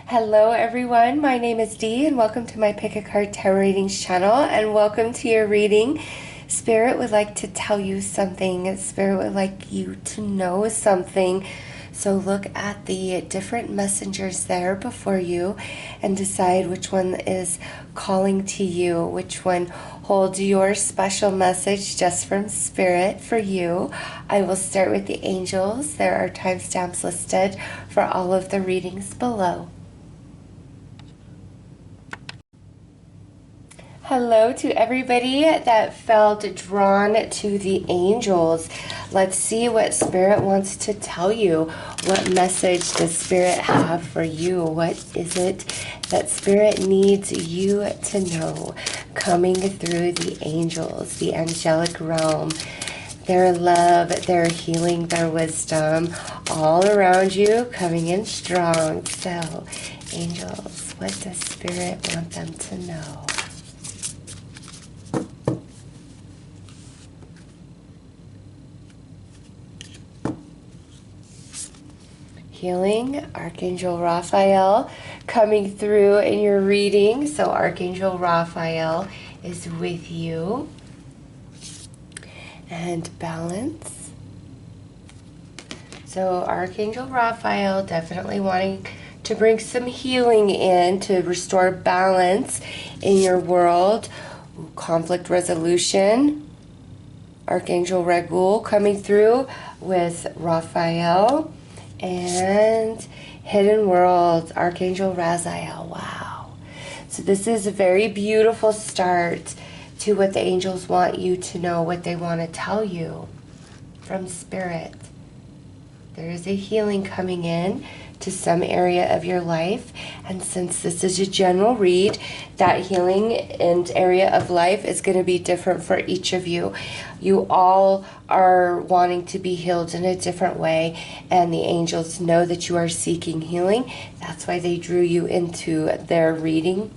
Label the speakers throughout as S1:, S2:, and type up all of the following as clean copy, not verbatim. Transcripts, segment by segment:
S1: Hello everyone, my name is Dee and welcome to my Pick a Card Tarot Readings channel and welcome to your reading. Spirit would like to tell you something. Spirit would like you to know something. So look at the different messengers there before you and decide which one is calling to you, which one holds your special message just from Spirit for you. I will start with the angels. There are timestamps listed for all of the readings below. Hello to everybody that felt drawn to the angels. Let's see what Spirit wants to tell you. What message does Spirit have for you? What is it that Spirit needs you to know coming through the angels, the angelic realm? Their love, their healing, their wisdom, all around you, coming in strong. So, angels, what does Spirit want them to know? Healing, Archangel Raphael coming through in your reading. So Archangel Raphael is with you. And balance. So Archangel Raphael definitely wanting to bring some healing in to restore balance in your world. Conflict resolution. Archangel Raguel coming through with Raphael. And Hidden World, Archangel Raziel. Wow. So this is a very beautiful start to what the angels want you to know, what they want to tell you from Spirit. There is a healing coming in to some area of your life. And since this is a general read, that healing and area of life is going to be different for each of you. You all are wanting to be healed in a different way, and the angels know that you are seeking healing. That's why they drew you into their reading,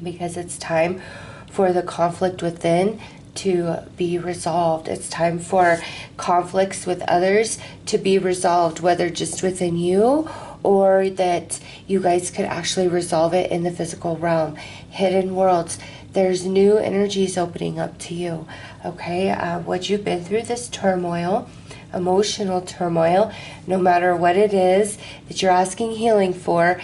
S1: because it's time for the conflict within to be resolved. It's time for conflicts with others to be resolved, whether just within you or that you guys could actually resolve it in the physical realm. Hidden worlds, there's new energies opening up to you. Okay, what you've been through, this turmoil, emotional turmoil, no matter what it is that you're asking healing for,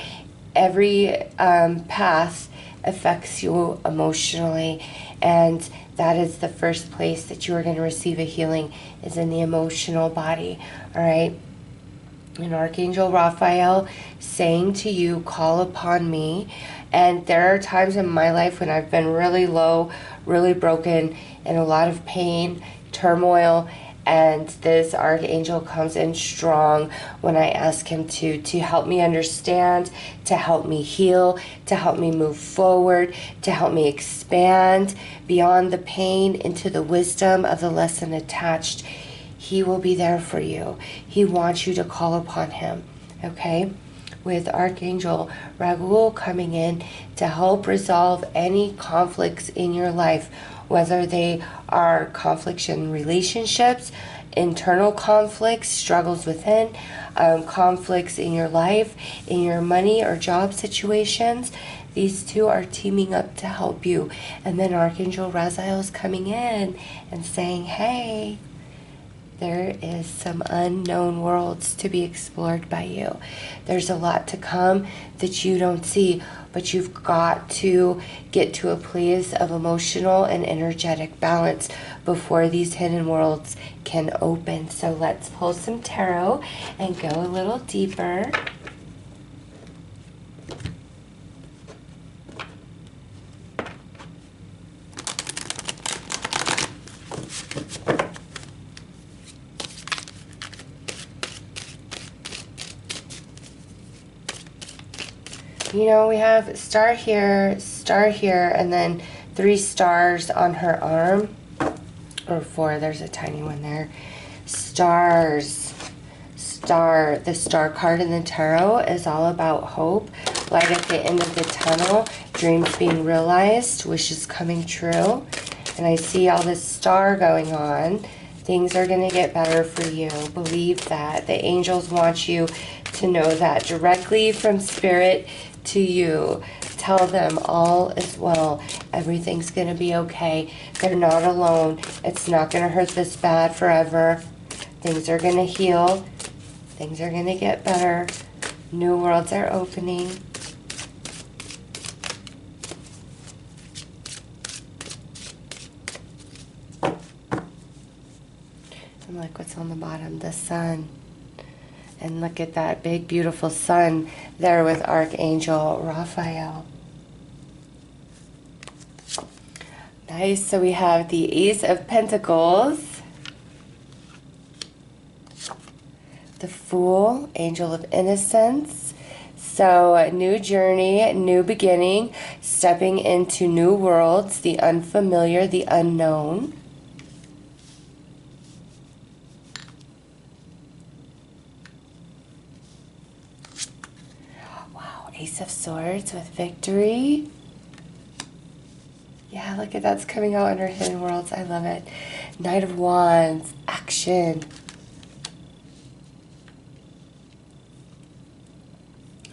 S1: every path affects you emotionally, and that is the first place that you are going to receive a healing, is in the emotional body. All right. And Archangel Raphael saying to you, call upon me. And there are times in my life when I've been really low, really broken, in a lot of pain, turmoil, and this archangel comes in strong when I ask him to help me understand, to help me heal, to help me move forward, to help me expand beyond the pain into the wisdom of the lesson attached. He will be there for you. He wants you to call upon him, okay? With Archangel Raguel coming in to help resolve any conflicts in your life, whether they are conflicts in relationships, internal conflicts, struggles within, conflicts in your life, in your money or job situations. These two are teaming up to help you. And then Archangel Raziel is coming in and saying, hey, there is some unknown worlds to be explored by you. There's a lot to come that you don't see, but you've got to get to a place of emotional and energetic balance before these hidden worlds can open. So let's pull some tarot and go a little deeper. You know, we have star here, and then 3 stars on her arm. Or 4, there's a tiny one there. Stars. The star card in the tarot is all about hope. Light at the end of the tunnel. Dreams being realized. Wishes coming true. And I see all this star going on. Things are going to get better for you. Believe that. The angels want you to know that directly from Spirit to you. Tell them all is well. Everything's going to be okay. They're not alone. It's not going to hurt this bad forever. Things are going to heal. Things are going to get better. New worlds are opening. And look what's on the bottom, the sun. And look at that big, beautiful sun there with Archangel Raphael. Nice. So we have the Ace of Pentacles, the Fool, Angel of Innocence. So a new journey, new beginning, stepping into new worlds, the unfamiliar, the unknown. Ace of Swords with Victory. Yeah, look at that's coming out under Hidden Worlds. I love it. Knight of Wands, action.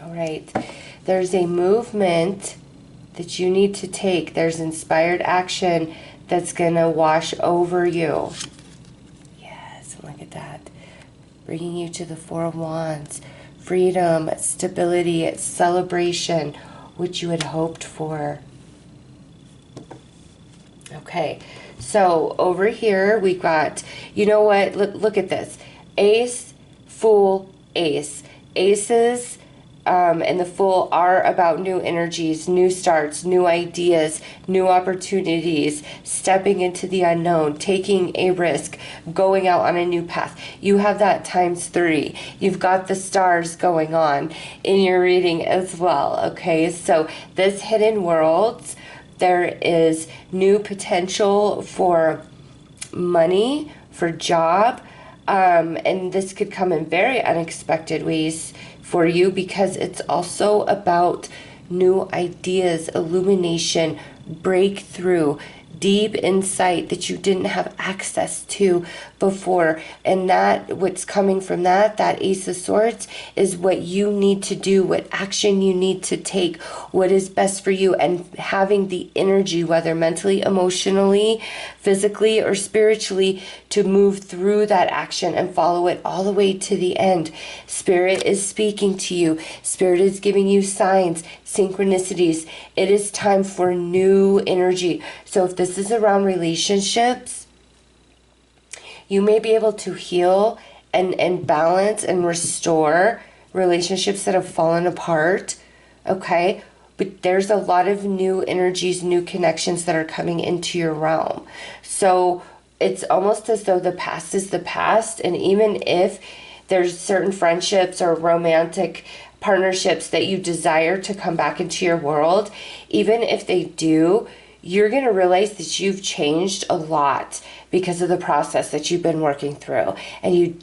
S1: All right. There's a movement that you need to take. There's inspired action that's going to wash over you. Yes, look at that. Bringing you to the Four of Wands. Freedom, stability, celebration, which you had hoped for. Okay, so over here we got, you know what, look at this. Ace, Fool, Ace. Aces and the Fool are about new energies, new starts, new ideas, new opportunities, stepping into the unknown, taking a risk, going out on a new path. You have that ×3. You've got the stars going on in your reading as well, okay? So this Hidden Worlds, there is new potential for money, for job, and this could come in very unexpected ways for you because it's also about new ideas, illumination, breakthrough, deep insight that you didn't have access to before. And that what's coming from that Ace of Swords is what you need to do, what action you need to take, what is best for you, and having the energy, whether mentally, emotionally, physically, or spiritually, to move through that action and follow it all the way to the end. Spirit is speaking to you. Spirit is giving you signs, synchronicities. It is time for new energy. So if this is around relationships, you may be able to heal and balance and restore relationships that have fallen apart, okay? But there's a lot of new energies, new connections that are coming into your realm. So it's almost as though the past is the past, and even if there's certain friendships or romantic partnerships that you desire to come back into your world, even if they do, you're going to realize that you've changed a lot because of the process that you've been working through. And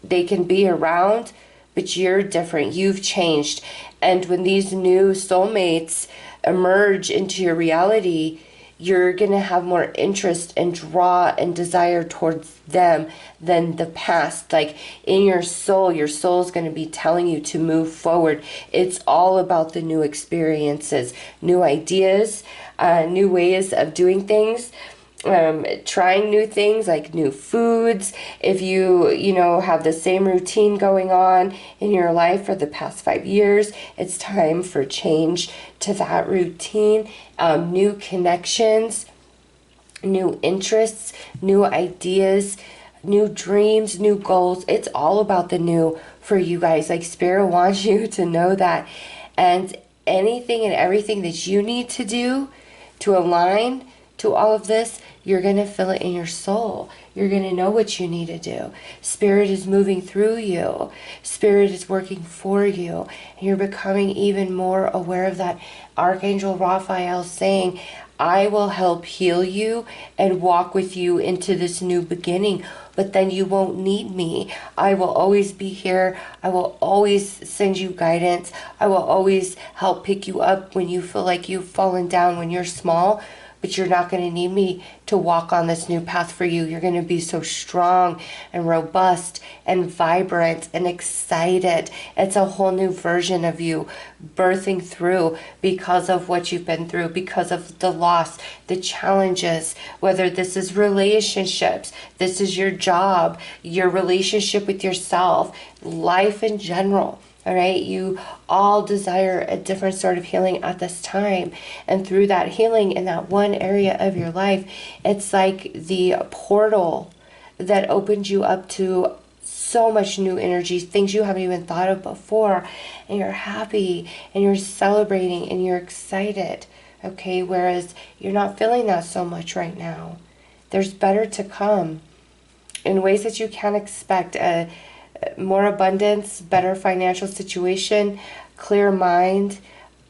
S1: they can be around, but you're different. You've changed. And when these new soulmates emerge into your reality, you're going to have more interest and draw and desire towards them than the past. Like in your soul's going to be telling you to move forward. It's all about the new experiences, new ideas, new ways of doing things, trying new things like new foods. If you have the same routine going on in your life for the past 5 years, it's time for change to that routine. New connections, new interests, new ideas, new dreams, new goals. It's all about the new for you guys. Like Spirit wants you to know that. And anything and everything that you need to do to align to all of this, you're going to feel it in your soul. You're going to know what you need to do. Spirit is moving through you. Spirit is working for you. And you're becoming even more aware of that. Archangel Raphael saying, I will help heal you and walk with you into this new beginning. But then you won't need me. I will always be here. I will always send you guidance. I will always help pick you up when you feel like you've fallen down, when you're small. but you're not going to need me to walk on this new path for you. You're going to be so strong and robust and vibrant and excited. It's a whole new version of you birthing through because of what you've been through, because of the loss, the challenges, whether this is relationships, this is your job, your relationship with yourself, life in general. All right, you all desire a different sort of healing at this time. And through that healing in that one area of your life, it's like the portal that opened you up to so much new energy, things you haven't even thought of before. And you're happy and you're celebrating and you're excited. Okay, whereas you're not feeling that so much right now. There's better to come in ways that you can't expect. More abundance, better financial situation, clear mind,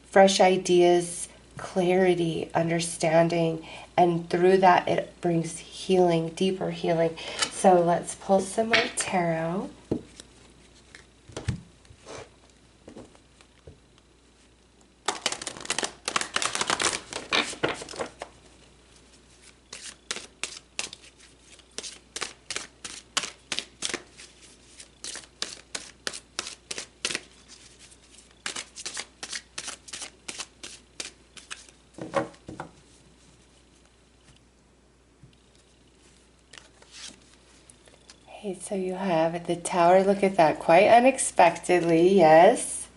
S1: fresh ideas, clarity, understanding, and through that it brings healing, deeper healing. So let's pull some more tarot. Okay, so you have the Tower. Look at that, quite unexpectedly, yes.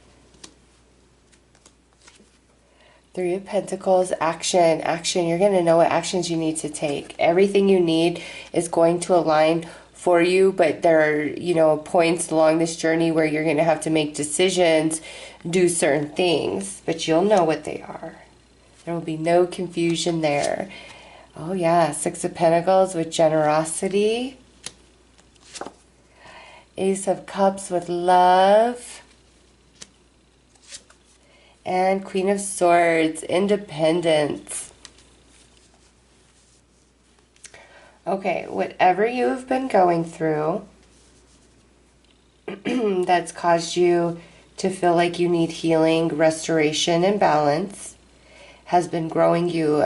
S1: Three of Pentacles, action, action. You're going to know what actions you need to take. Everything you need is going to align for you, but there are, points along this journey where you're going to have to make decisions, do certain things, but you'll know what they are. There will be no confusion there. Oh yeah, Six of Pentacles with generosity. Ace of Cups with love. And Queen of Swords, independence. Okay, whatever you've been going through that's caused you to feel like you need healing, restoration, and balance has been growing you,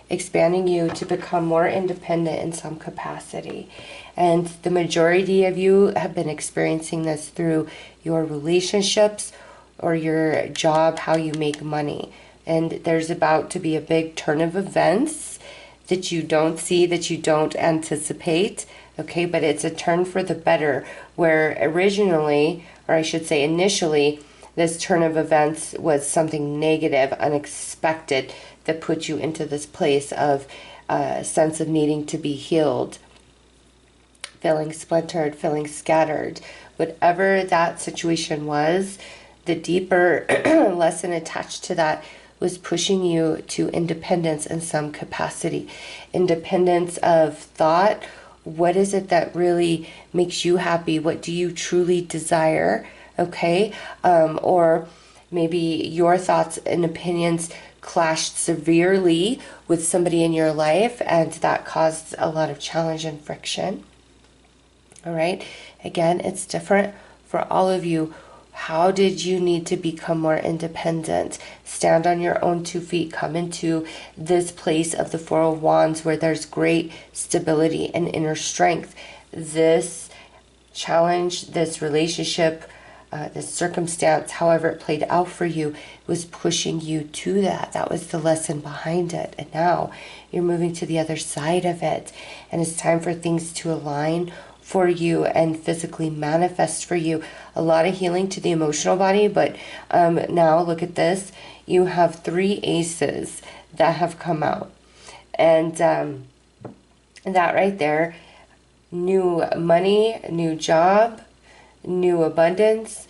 S1: expanding you to become more independent in some capacity. And the majority of you have been experiencing this through your relationships or your job, how you make money. And there's about to be a big turn of events that you don't see, that you don't anticipate, okay? But it's a turn for the better, where originally, or I should say initially, this turn of events was something negative, unexpected, that put you into this place of a sense of needing to be healed, feeling splintered, feeling scattered. Whatever that situation was, the deeper lesson attached to that was pushing you to independence in some capacity. Independence of thought. What is it that really makes you happy? What do you truly desire? Okay? Or maybe your thoughts and opinions clashed severely with somebody in your life, and that caused a lot of challenge and friction. All right, again, it's different for all of you. How did you need to become more independent? Stand on your own 2 feet, come into this place of the Four of Wands where there's great stability and inner strength. This challenge, this relationship, this circumstance, however it played out for you, was pushing you to that. That was the lesson behind it. And now you're moving to the other side of it. And it's time for things to align for you and physically manifest for you. A lot of healing to the emotional body, but now look at this. You have 3 aces that have come out. And that right there, new money, new job, new abundance,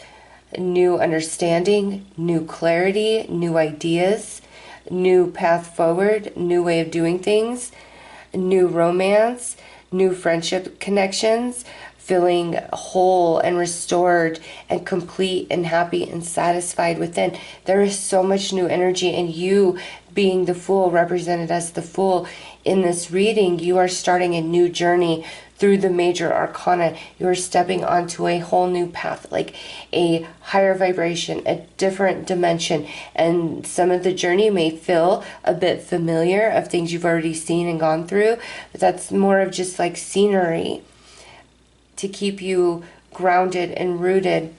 S1: new understanding, new clarity, new ideas, new path forward, new way of doing things, new romance, new friendship connections, feeling whole and restored and complete and happy and satisfied within. There is so much new energy, and you being the Fool, represented as the Fool in this reading, you are starting a new journey through the major arcana. You are stepping onto a whole new path, like a higher vibration, a different dimension. And some of the journey may feel a bit familiar of things you've already seen and gone through, but that's more of just like scenery to keep you grounded and rooted,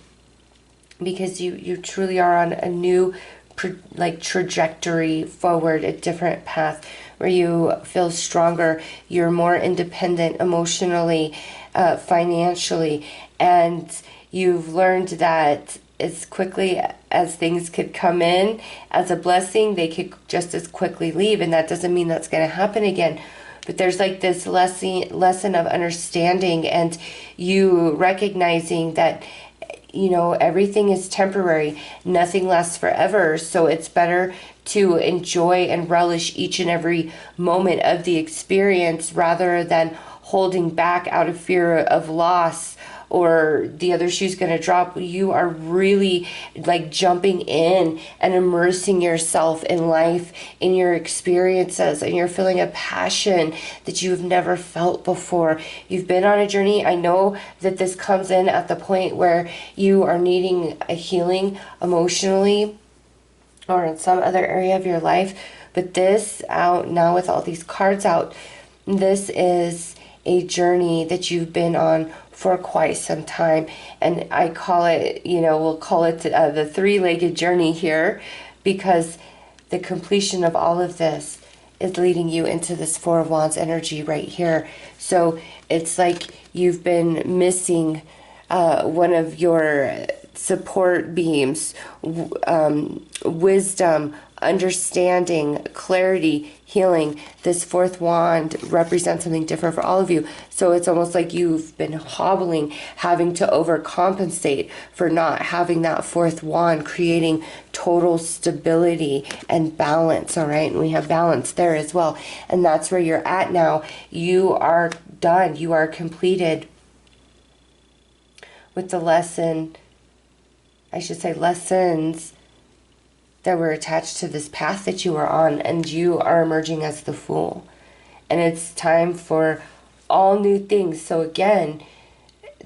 S1: because you truly are on a new trajectory forward, a different path where you feel stronger, you're more independent emotionally, financially, and you've learned that as quickly as things could come in as a blessing, they could just as quickly leave, and that doesn't mean that's going to happen again. But there's like this lesson of understanding, and you recognizing that everything is temporary. Nothing lasts forever. So it's better to enjoy and relish each and every moment of the experience rather than holding back out of fear of loss or the other shoe's going to drop. You are really like jumping in and immersing yourself in life, in your experiences, and you're feeling a passion that you've never felt before. You've been on a journey. I know that this comes in at the point where you are needing a healing emotionally or in some other area of your life, but this out now with all these cards out, this is a journey that you've been on for quite some time. And I call it, we'll call it the three-legged journey here, because the completion of all of this is leading you into this Four of Wands energy right here. So it's like you've been missing one of your support beams, wisdom, understanding, clarity, healing. This fourth wand represents something different for all of you. So it's almost like you've been hobbling, having to overcompensate for not having that fourth wand, creating total stability and balance. All right. And we have balance there as well. And that's where you're at now. You are done. You are completed with the lessons that were attached to this path that you are on, and you are emerging as the Fool. And it's time for all new things. So again,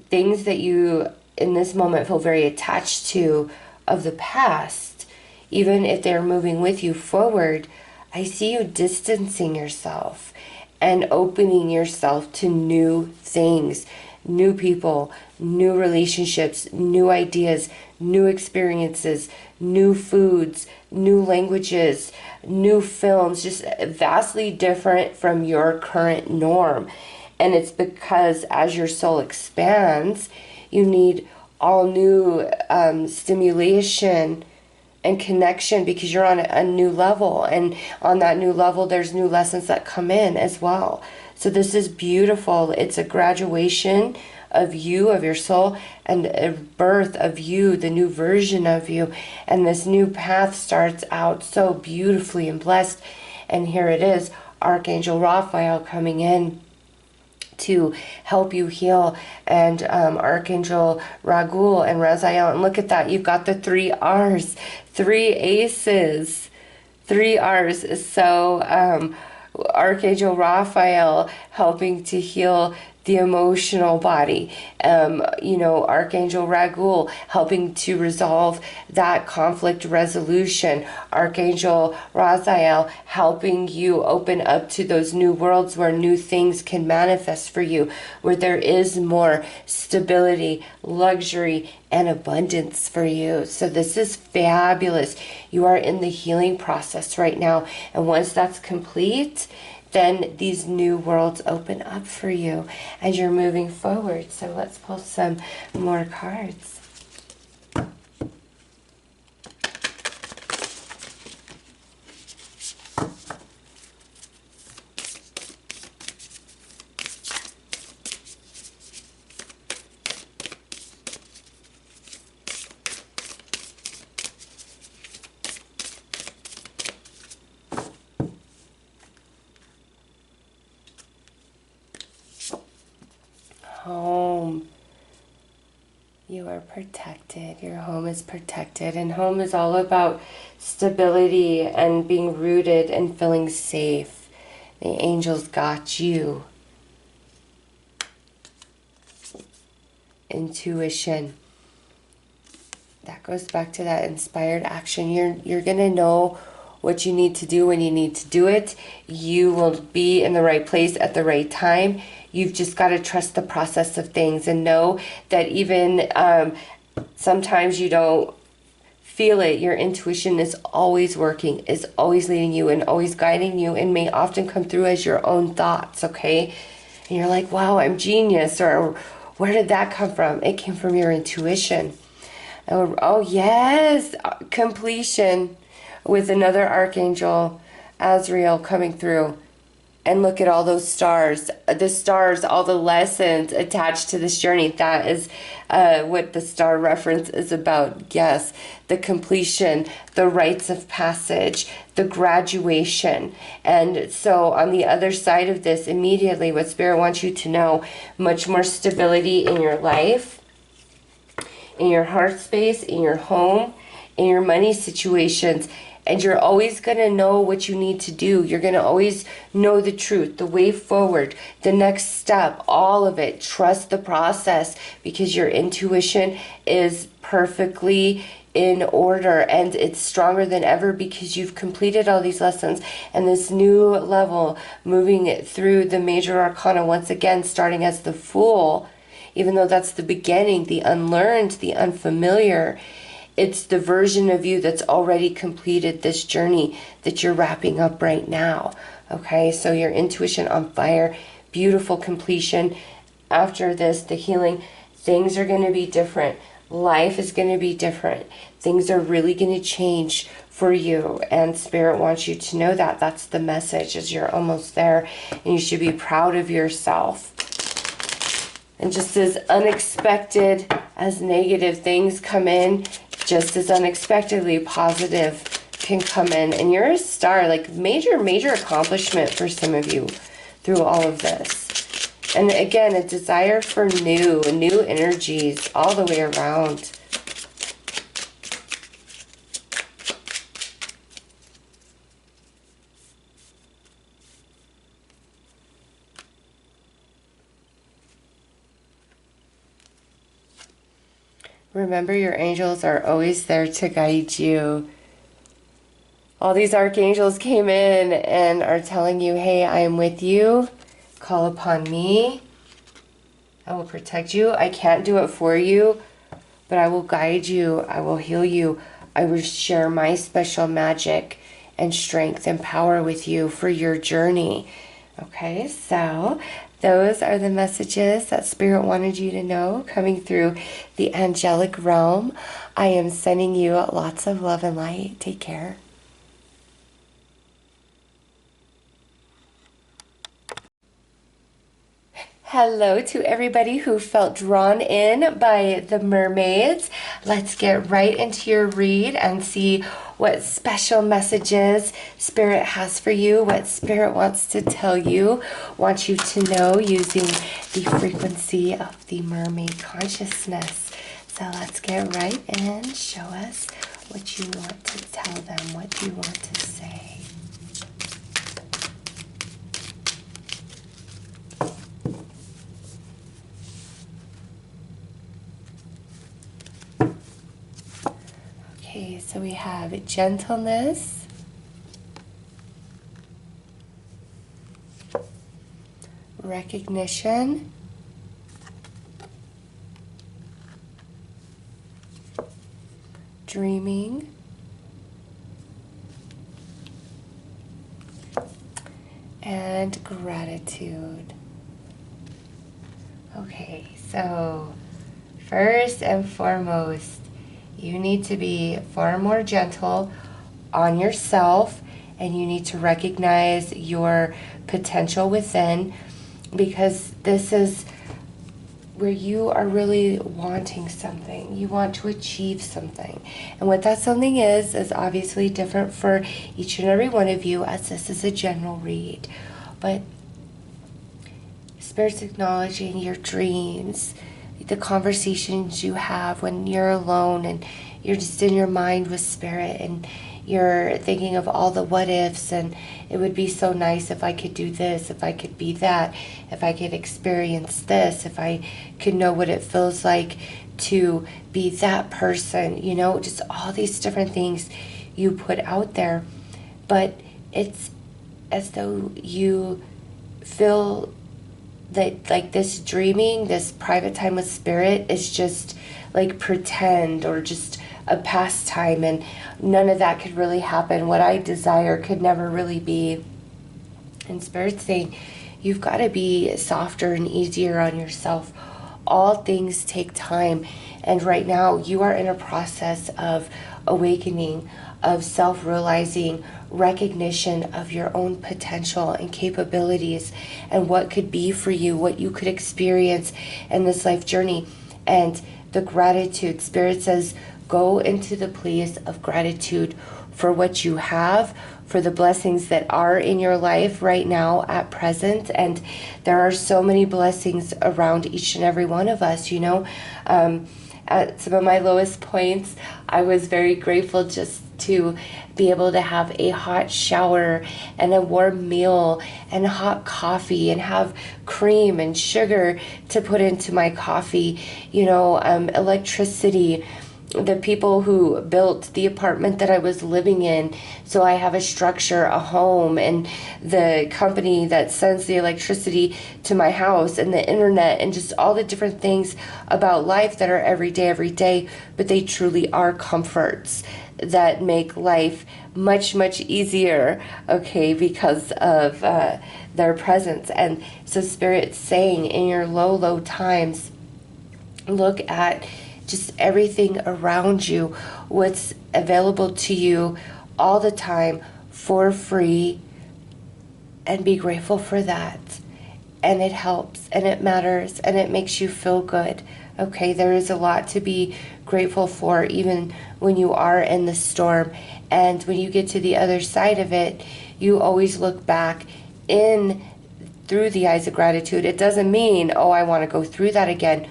S1: things that you in this moment feel very attached to of the past, even if they're moving with you forward, I see you distancing yourself and opening yourself to new things, new people, new relationships, new ideas, new experiences, new foods, new languages, new films, just vastly different from your current norm. And it's because as your soul expands, you need all new stimulation and connection, because you're on a new level, and on that new level there's new lessons that come in as well. So this is beautiful. It's a graduation of you, of your soul, and a birth of you, the new version of you. And this new path starts out so beautifully and blessed. And here it is, Archangel Raphael coming in to help you heal, and Archangel Raguel and Raziel. And look at that, you've got the 3 R's, 3 aces, 3 R's. So Archangel Raphael helping to heal the emotional body, Archangel Raguel helping to resolve that conflict resolution, Archangel Raziel helping you open up to those new worlds where new things can manifest for you, where there is more stability, luxury, and abundance for you. So this is fabulous. You are in the healing process right now, and once that's complete, then these new worlds open up for you and you're moving forward. So let's pull some more cards. Home. You are protected. Your home is protected. And home is all about stability and being rooted and feeling safe. The angels got you. Intuition. That goes back to that inspired action. You're going to know what you need to do when you need to do it. You will be in the right place at the right time. You've just got to trust the process of things and know that even sometimes you don't feel it. Your intuition is always working, is always leading you and always guiding you, and may often come through as your own thoughts, okay? And you're like, wow, I'm genius, or where did that come from? It came from your intuition. Oh yes, completion with another archangel, Azrael, coming through. And look at all those stars. The stars, all the lessons attached to this journey. That is what the star reference is about. Yes, the completion, the rites of passage, the graduation. And so on the other side of this, immediately what Spirit wants you to know, much more stability in your life, in your heart space, in your home, in your money situations. And you're always going to know what you need to do. You're going to always know the truth, the way forward, the next step, all of it. Trust the process because your intuition is perfectly in order and it's stronger than ever because you've completed all these lessons. And this new level, moving it through the major arcana, once again, starting as the Fool, even though that's the beginning, the unlearned, the unfamiliar. It's the version of you that's already completed this journey that you're wrapping up right now. Okay, so your intuition on fire, beautiful completion. After this, the healing, things are going to be different. Life is going to be different. Things are really going to change for you. And Spirit wants you to know that. That's the message, as you're almost there. And you should be proud of yourself. And just as unexpected as negative things come in, just as unexpectedly positive can come in. And you're a star, like major accomplishment for some of you through all of this. And again, a desire for new energies all the way around. Remember, your angels are always there to guide you. All these archangels came in and are telling you, hey, I am with you. Call upon me. I will protect you. I can't do it for you, but I will guide you. I will heal you. I will share my special magic and strength and power with you for your journey. Okay, so those are the messages that Spirit wanted you to know coming through the angelic realm. I am sending you lots of love and light. Take care. Hello to everybody who felt drawn in by the mermaids. Let's get right into your read and see what special messages Spirit has for you, what Spirit wants to tell you, wants you to know using the frequency of the mermaid consciousness. So let's get right in. Show us what you want to tell them. What do you want to say? Okay, so we have gentleness, recognition, dreaming, and gratitude. Okay, so first and foremost, you need to be far more gentle on yourself, and you need to recognize your potential within, because this is where you are really wanting something. You want to achieve something. And what that something is obviously different for each and every one of you, as this is a general read. But Spirit's acknowledging your dreams, the conversations you have when you're alone and you're just in your mind with spirit and you're thinking of all the what ifs, and it would be so nice if I could do this, if I could be that, if I could experience this, if I could know what it feels like to be that person, you know, just all these different things you put out there. But it's as though you feel that like this dreaming, this private time with spirit is just like pretend or just a pastime, and none of that could really happen. What I desire could never really be. And Spirit's saying, you've got to be softer and easier on yourself. All things take time. And right now you are in a process of awakening, of self-realizing, recognition of your own potential and capabilities and what could be for you, what you could experience in this life journey. And the gratitude, Spirit says, go into the place of gratitude for what you have, for the blessings that are in your life right now at present. And there are so many blessings around each and every one of us, you know. At some of my lowest points, I was very grateful just to be able to have a hot shower and a warm meal and hot coffee and have cream and sugar to put into my coffee, you know, electricity, the people who built the apartment that I was living in, so I have a structure, a home, and the company that sends the electricity to my house, and the internet, and just all the different things about life that are every day, but they truly are comforts that make life much, much easier, okay, because of their presence. And so Spirit's saying, in your low times, look at just everything around you, what's available to you all the time for free, and be grateful for that. And it helps, and it matters, and it makes you feel good. Okay, there is a lot to be grateful for, even when you are in the storm. And when you get to the other side of it, you always look back in through the eyes of gratitude. It doesn't mean, oh, I want to go through that again.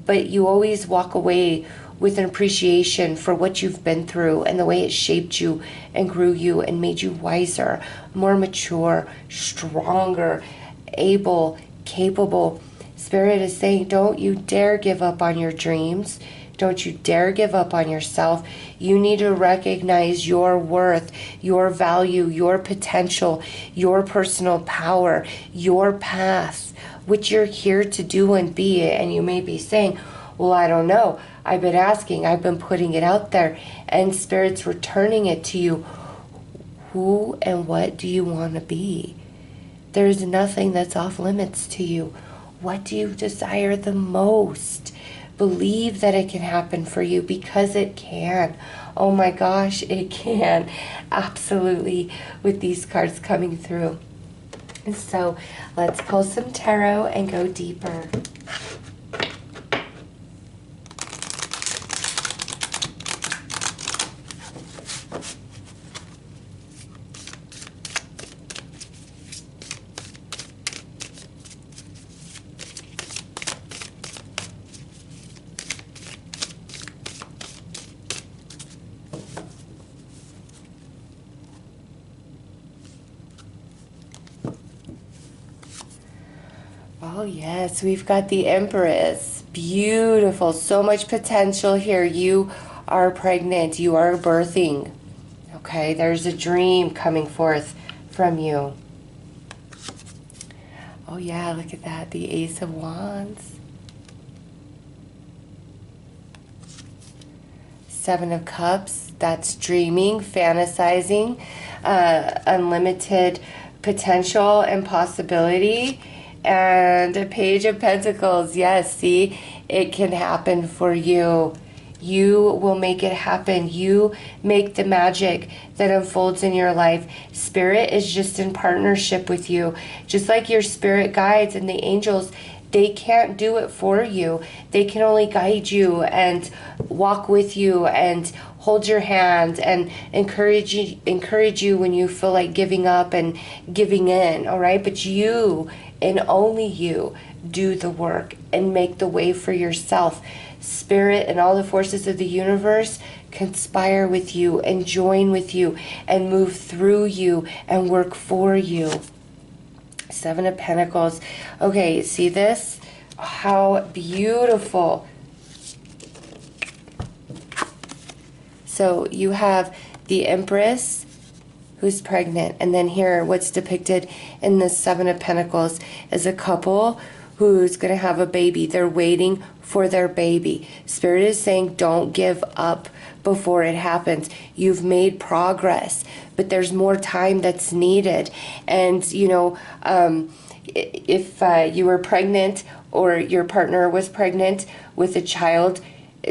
S1: But you always walk away with an appreciation for what you've been through and the way it shaped you and grew you and made you wiser, more mature, stronger, able, capable. Spirit is saying, don't you dare give up on your dreams. Don't you dare give up on yourself. You need to recognize your worth, your value, your potential, your personal power, your path, which you're here to do and be. And you may be saying, well, I don't know. I've been asking, I've been putting it out there, and Spirit's returning it to you. Who and what do you want to be? There's nothing that's off limits to you. What do you desire the most? Believe that it can happen for you, because it can. Oh my gosh, it can. Absolutely, with these cards coming through. And so let's pull some tarot and go deeper. Oh yes, we've got the Empress. Beautiful. So much potential here. You are pregnant. You are birthing. Okay, there's a dream coming forth from you. Oh yeah, look at that. The Ace of Wands. Seven of Cups. That's dreaming, fantasizing, unlimited potential and possibility. And a Page of Pentacles. Yes, see, it can happen for you. You will make it happen. You make the magic that unfolds in your life. Spirit is just in partnership with you. Just like your spirit guides and the angels, they can't do it for you. They can only guide you and walk with you and hold your hand and encourage you when you feel like giving up and giving in, all right? But you and only you do the work and make the way for yourself. Spirit and all the forces of the universe conspire with you and join with you and move through you and work for you. Seven of Pentacles. Okay, see this? How beautiful. So you have the Empress who's pregnant, and then here what's depicted in the Seven of Pentacles is a couple who's going to have a baby. They're waiting for their baby. Spirit is saying don't give up before it happens. You've made progress, but there's more time that's needed. And you know, if you were pregnant or your partner was pregnant with a child,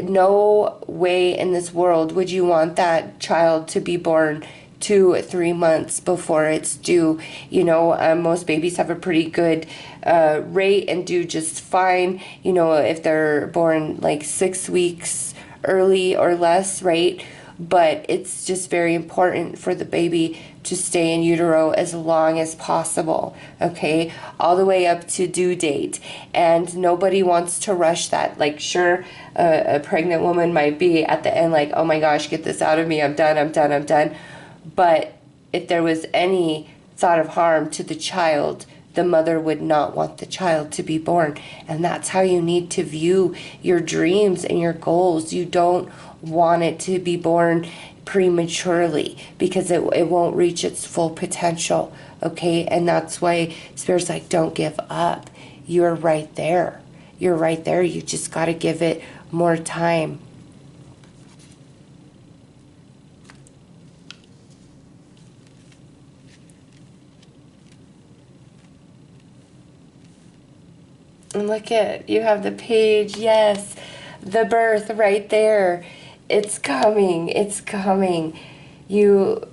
S1: no way in this world would you want that child to be born 2 or 3 months before it's due. You know, most babies have a pretty good rate and do just fine, you know, if they're born like 6 weeks early or less, right? But it's just very important for the baby to stay in utero as long as possible, okay? All the way up to due date. And nobody wants to rush that. Like, sure, a pregnant woman might be at the end like, oh my gosh, get this out of me, I'm done, I'm done, I'm done. But if there was any thought of harm to the child, the mother would not want the child to be born. And that's how you need to view your dreams and your goals. You don't want it to be born prematurely because it won't reach its full potential, okay? And that's why Spirit's like, don't give up. You're right there. You're right there. You just got to give it more time. And look at, you have the page, yes, the birth right there. It's coming, it's coming. You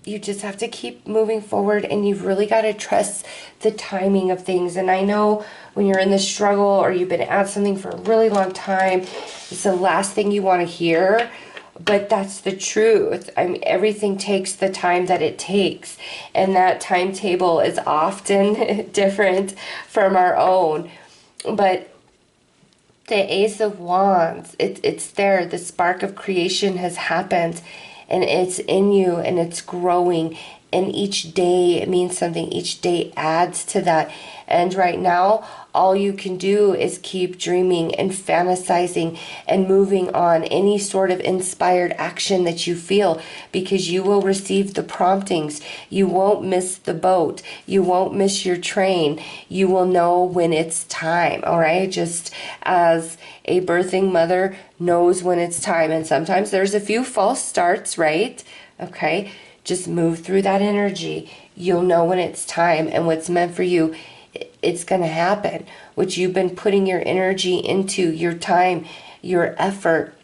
S1: just have to keep moving forward, and you've really got to trust the timing of things. And I know when you're in the struggle or you've been at something for a really long time, it's the last thing you want to hear, but that's the truth. I mean, everything takes the time that it takes, and that timetable is often different from our own. But the Ace of Wands, it's there. The spark of creation has happened, and it's in you, and it's growing. And each day it means something. Each day adds to that. And right now, all you can do is keep dreaming and fantasizing and moving on any sort of inspired action that you feel, because you will receive the promptings. You won't miss the boat. You won't miss your train. You will know when it's time, all right? Just as a birthing mother knows when it's time. And sometimes there's a few false starts, right? Okay, just move through that energy. You'll know when it's time, and what's meant for you, it's going to happen. What you've been putting your energy into, your time, your effort,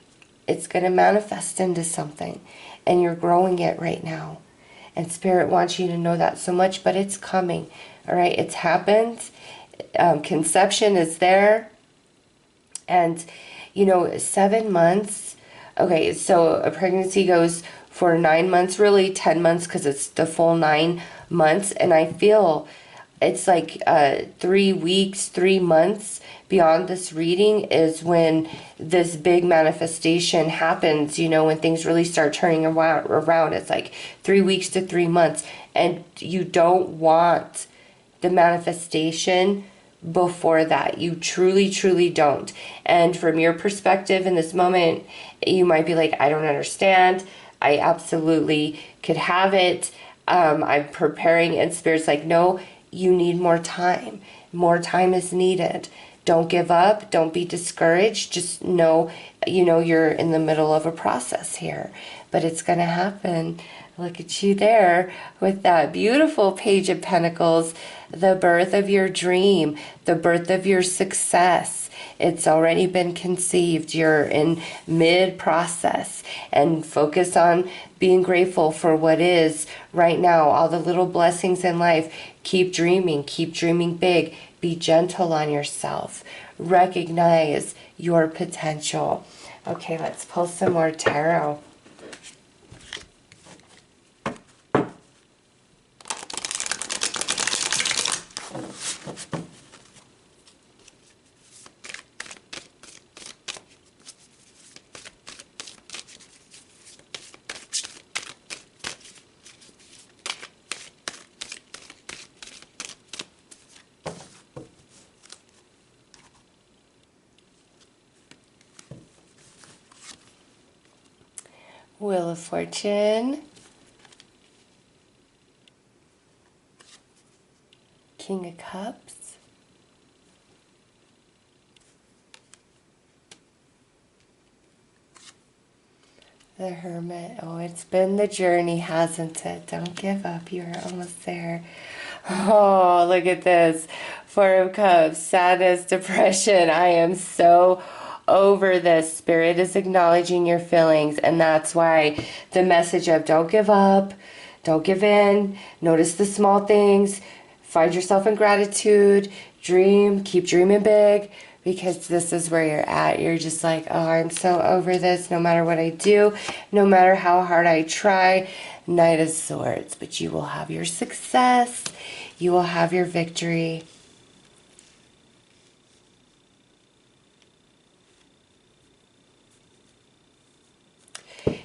S1: it's going to manifest into something, and you're growing it right now. And Spirit wants you to know that so much, but it's coming. All right, it's happened. Conception is there. And, you know, 7 months. Okay, so a pregnancy goes for 9 months, really 10 months, because it's the full 9 months. And I feel it's like 3 weeks, 3 months beyond this reading is when this big manifestation happens, you know, when things really start turning around. It's like 3 weeks to 3 months. And you don't want the manifestation before that. You truly, truly don't. And from your perspective in this moment, you might be like, I don't understand. I absolutely could have it. I'm preparing, and Spirit's like, no, you need more time. More time is needed. Don't give up. Don't be discouraged. Just know, you know, you're in the middle of a process here, but it's going to happen. Look at you there with that beautiful Page of Pentacles, the birth of your dream, the birth of your success. It's already been conceived. You're in mid-process, and focus on being grateful for what is right now, all the little blessings in life. Keep dreaming big. Be gentle on yourself. Recognize your potential. Okay, let's pull some more tarot. Wheel of Fortune, King of Cups, the Hermit. Oh, it's been the journey, hasn't it? Don't give up. You're almost there. Oh, look at this. Four of Cups, sadness, depression. I am so over this. Spirit is acknowledging your feelings, and that's why the message of don't give up, don't give in, notice the small things, find yourself in gratitude, dream, keep dreaming big, because this is where you're at. You're just like, oh, I'm so over this, no matter what I do, no matter how hard I try. Knight of Swords, but you will have your success. You will have your victory.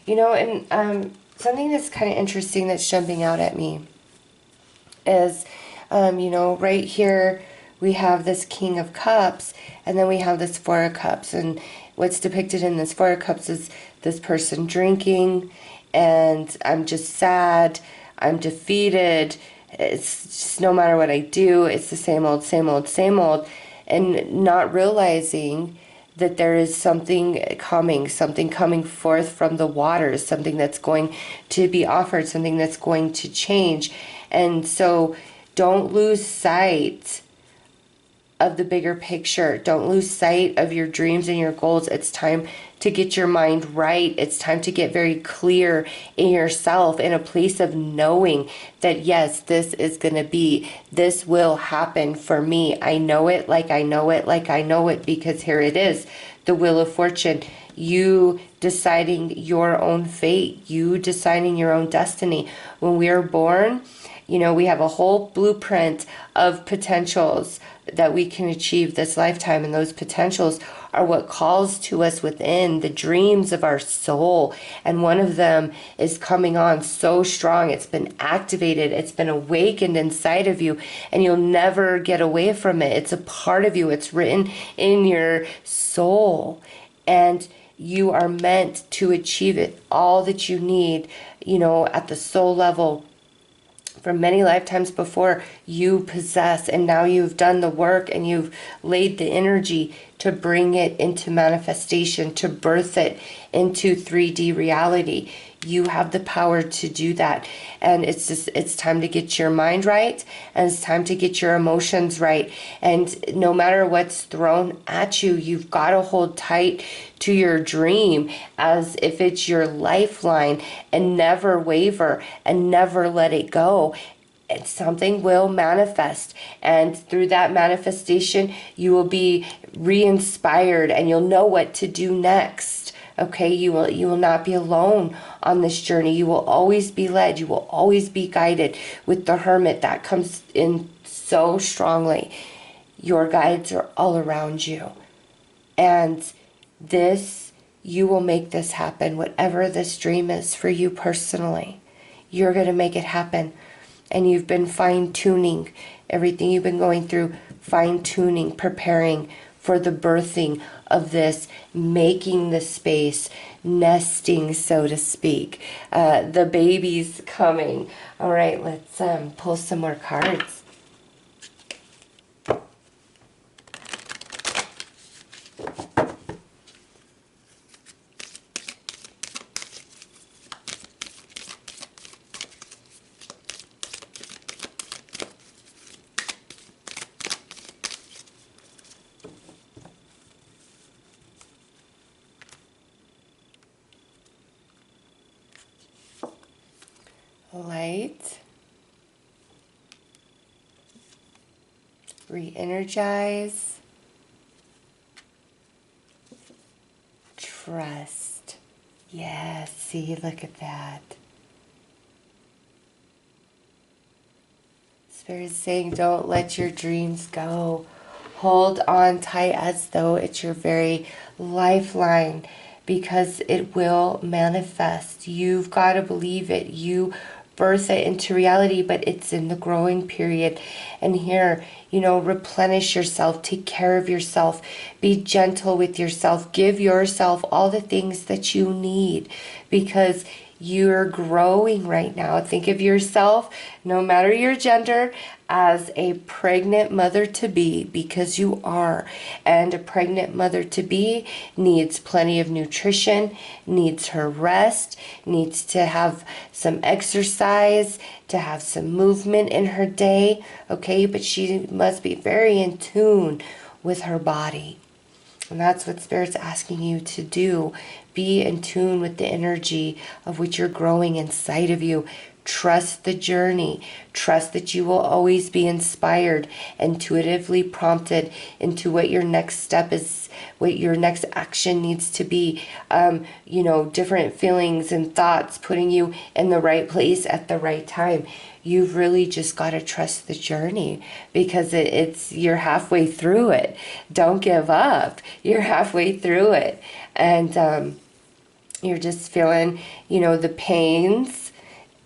S1: You know, and something that's kind of interesting that's jumping out at me is, you know, right here we have this King of Cups, and then we have this Four of Cups. And what's depicted in this Four of Cups is this person drinking, and I'm just sad, I'm defeated, it's just no matter what I do, it's the same old, same old, same old, and not realizing that there is something coming forth from the waters, something that's going to be offered, something that's going to change. And so don't lose sight of the bigger picture. Don't lose sight of your dreams and your goals. It's time to get your mind right. It's time to get very clear in yourself, in a place of knowing that yes, this is going to be, this will happen for me. I know it like I know it like I know it, because here it is, the Wheel of Fortune. You deciding your own fate, you deciding your own destiny. When we are born, you know, we have a whole blueprint of potentials that we can achieve this lifetime, and those potentials are what calls to us within the dreams of our soul. And one of them is coming on so strong. It's been activated, it's been awakened inside of you, and you'll never get away from it. It's a part of you, it's written in your soul, and you are meant to achieve it. All that you need, you know, at the soul level, from many lifetimes before, you possess, and now you've done the work and you've laid the energy to bring it into manifestation, to birth it into 3D reality. You have the power to do that. And it's time to get your mind right, and it's time to get your emotions right. And no matter what's thrown at you, you've got to hold tight to your dream as if it's your lifeline, and never waver and never let it go. And something will manifest, and through that manifestation you will be re-inspired, and you'll know what to do next. Okay, you will not be alone on this journey. You will always be led, you will always be guided. With the Hermit, that comes in so strongly. Your guides are all around you, and this, you will make this happen. Whatever this dream is for you personally, you're going to make it happen. And you've been fine-tuning everything you've been going through, fine-tuning, preparing for the birthing of this, making the space, nesting, so to speak. The baby's coming. All right, let's pull some more cards. Light, re-energize, trust. Yes, see, look at that. Spirit is saying, don't let your dreams go. Hold on tight as though it's your very lifeline, because it will manifest. You've got to believe it. You birth it into reality, but it's in the growing period. And here, you know, replenish yourself, take care of yourself, be gentle with yourself, give yourself all the things that you need, because you're growing right now. Think of yourself, no matter your gender, as a pregnant mother to be, because you are. And a pregnant mother to be needs plenty of nutrition, needs her rest, needs to have some exercise, to have some movement in her day, okay? But she must be very in tune with her body. And that's what Spirit's asking you to do. Be in tune with the energy of which you're growing inside of you. Trust the journey. Trust that you will always be inspired, intuitively prompted into what your next step is, what your next action needs to be. You know, different feelings and thoughts putting you in the right place at the right time. You've really just got to trust the journey, because you're halfway through it. Don't give up. You're halfway through it. And you're just feeling, you know, the pains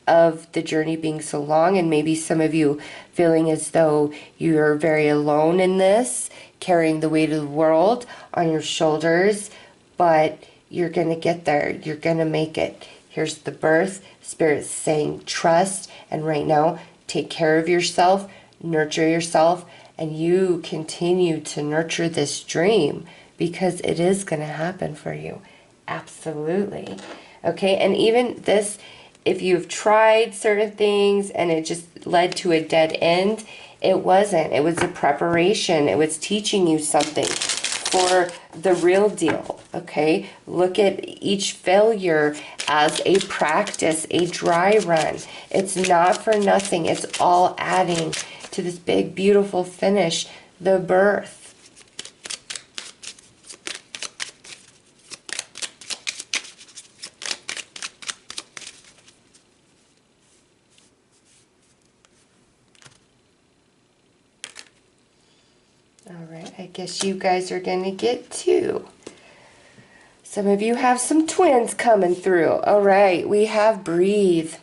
S1: of the journey being so long, and maybe some of you feeling as though you're very alone in this, carrying the weight of the world on your shoulders, but you're going to get there. You're going to make it. Here's the birth. Spirit's saying trust, and right now take care of yourself, nurture yourself, and you continue to nurture this dream, because it is going to happen for you. Absolutely. Okay, and even this, if you've tried certain things and it just led to a dead end, it wasn't. It was a preparation. It was teaching you something for the real deal, okay? Look at each failure as a practice, a dry run. It's not for nothing. It's all adding to this big, beautiful finish, the birth. Alright, I guess you guys are going to get two. Some of you have some twins coming through. Alright, we have breathe.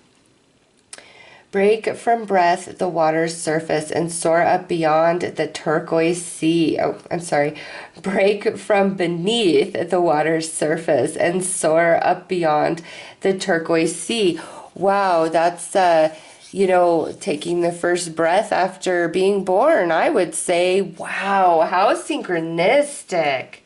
S1: Break from breath the water's surface and soar up beyond the turquoise sea. Oh, I'm sorry. Break from beneath the water's surface and soar up beyond the turquoise sea. Wow, that's you know, taking the first breath after being born. I would say, wow, how synchronistic.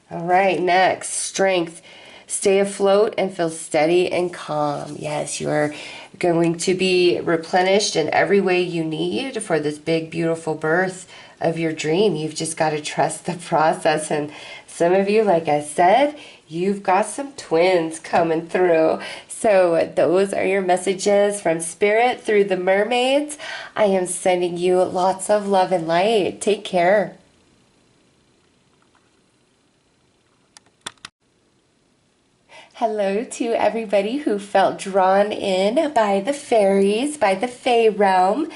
S1: All right, next, strength. Stay afloat and feel steady and calm. Yes, you are going to be replenished in every way you need for this big, beautiful birth of your dream. You've just got to trust the process. And some of you, like I said, you've got some twins coming through. So those are your messages from Spirit through the Mermaids. I am sending you lots of love and light. Take care. Hello to everybody who felt drawn in by the fairies, by the Fae realm.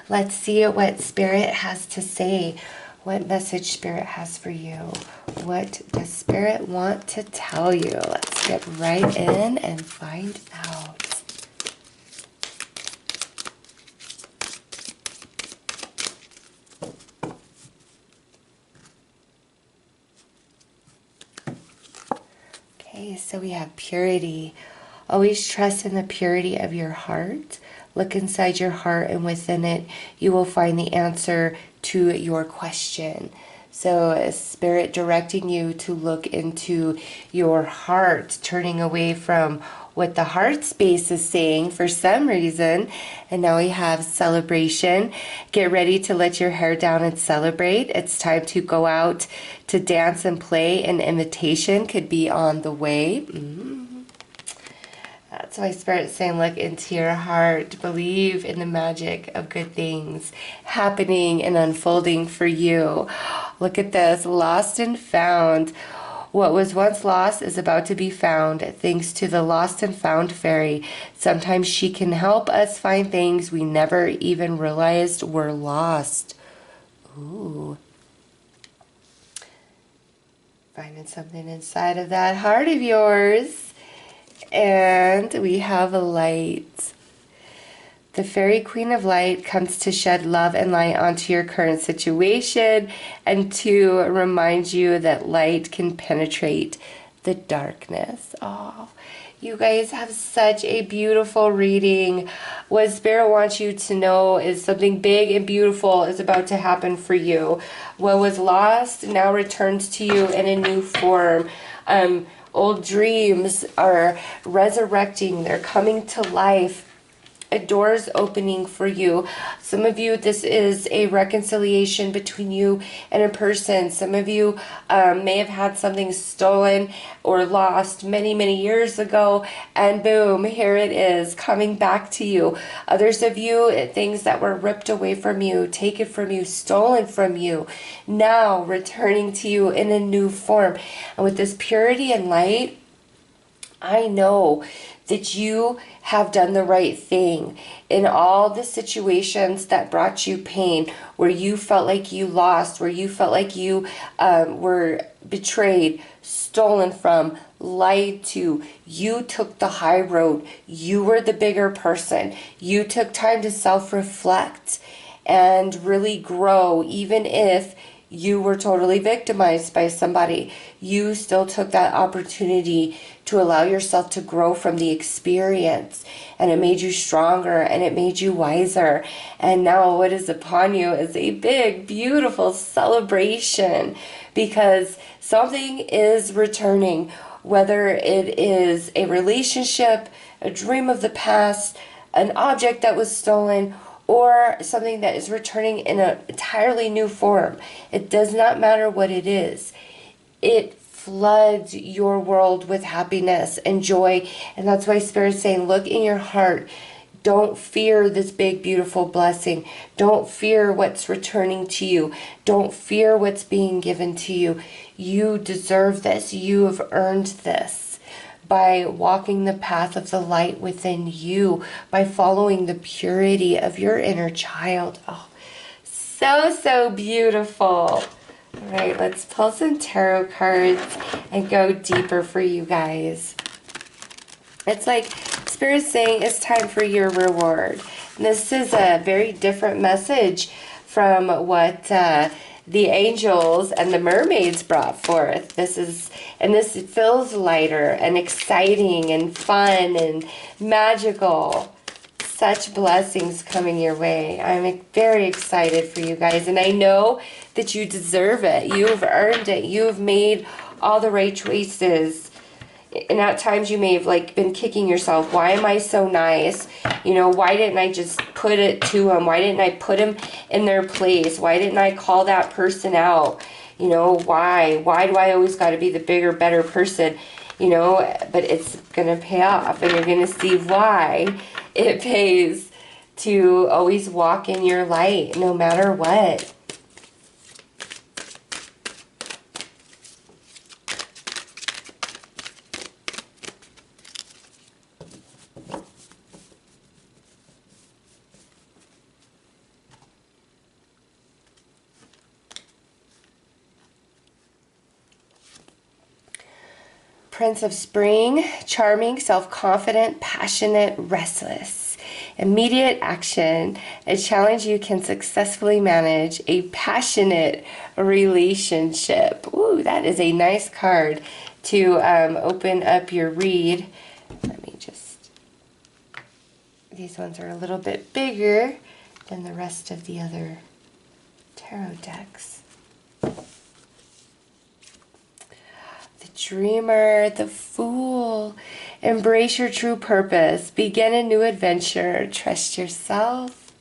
S1: Let's see what Spirit has to say. What message Spirit has for you. What does Spirit want to tell you? Let's get right in and find out. Okay, so we have purity. Always trust in the purity of your heart. Look inside your heart, and within it, you will find the answer to your question. So Spirit directing you to look into your heart, turning away from what the heart space is saying for some reason. And now we have celebration. Get ready to let your hair down and celebrate. It's time to go out to dance and play. An invitation could be on the way. That's why Spirit's saying look into your heart. Believe in the magic of good things happening and unfolding for you. Look at this. Lost and found. What was once lost is about to be found, thanks to the lost and found fairy. Sometimes she can help us find things we never even realized were lost. Ooh. Finding something inside of that heart of yours. And we have a light. The Fairy Queen of Light comes to shed love and light onto your current situation and to remind you that light can penetrate the darkness. Oh, you guys have such a beautiful reading. What Spirit wants you to know is something big and beautiful is about to happen for you. What was lost now returns to you in a new form. Old dreams are resurrecting. They're coming to life. A door is opening for you. Some of you, this is a reconciliation between you and a person. Some of you may have had something stolen or lost many, many years ago, and boom, here it is coming back to you. Others of you, things that were ripped away from you, taken from you, stolen from you, now returning to you in a new form. And with this purity and light, I know that you have done the right thing in all the situations that brought you pain, where you felt like you lost, where you felt like you were betrayed, stolen from, lied to. You took the high road. You were the bigger person. You took time to self-reflect and really grow, even if you were totally victimized by somebody. You still took that opportunity to allow yourself to grow from the experience, and it made you stronger and it made you wiser. And now what is upon you is a big, beautiful celebration, because something is returning, whether it is a relationship, a dream of the past, an object that was stolen, or something that is returning in an entirely new form. It does not matter what it is. It floods your world with happiness and joy. And that's why Spirit's saying, look in your heart. Don't fear this big, beautiful blessing. Don't fear what's returning to you. Don't fear what's being given to you. You deserve this. You have earned this by walking the path of the light within you, by following the purity of your inner child. Oh, so, so beautiful. All right, let's pull some tarot cards and go deeper for you guys. It's like Spirit's saying it's time for your reward. And this is a very different message from what the angels and the mermaids brought forth. This feels lighter and exciting and fun and magical. Such blessings coming your way. I'm very excited for you guys, and I know that you deserve it. You've earned it. You have made all the right choices. And at times you may have been kicking yourself. Why am I so nice? You know, why didn't I just put it to them? Why didn't I put them in their place? Why didn't I call that person out? You know, why? Why do I always got to be the bigger, better person? You know, but it's going to pay off, and you're going to see why it pays to always walk in your light no matter what. Prince of Spring, charming, self-confident, passionate, restless. Immediate action, a challenge you can successfully manage, a passionate relationship. Ooh, that is a nice card to open up your read. Let me just, these ones are a little bit bigger than the rest of the other tarot decks. Dreamer, the Fool. Embrace your true purpose. Begin a new adventure. Trust yourself.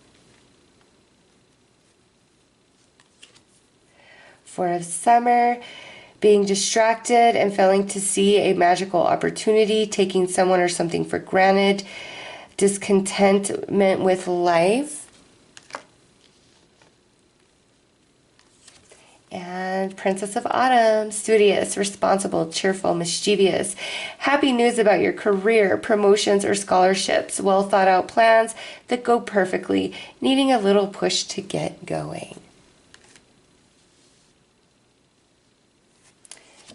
S1: Four of Summer. Being distracted and failing to see a magical opportunity. Taking someone or something for granted. Discontentment with life. And Princess of Autumn, studious, responsible, cheerful, mischievous. Happy news about your career, promotions, or scholarships. Well thought out plans that go perfectly, needing a little push to get going.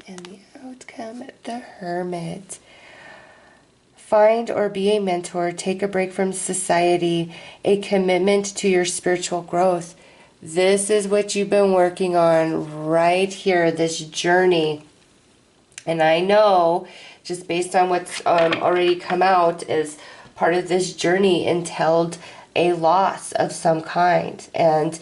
S1: And the outcome, the Hermit. Find or be a mentor, take a break from society, a commitment to your spiritual growth. This is what you've been working on right here, this journey. And I know, just based on what's already come out, is part of this journey entailed a loss of some kind. And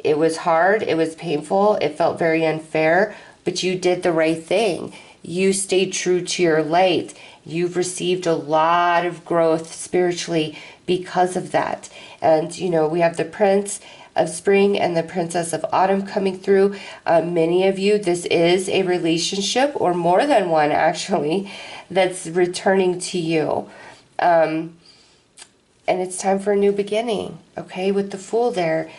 S1: it was hard, it was painful, it felt very unfair, but you did the right thing. You stayed true to your light. You've received a lot of growth spiritually because of that. And, you know, we have the Prince of Spring and the Princess of Autumn coming through. Many of you, this is a relationship, or more than one actually, that's returning to you. And it's time for a new beginning, okay? With the Fool there,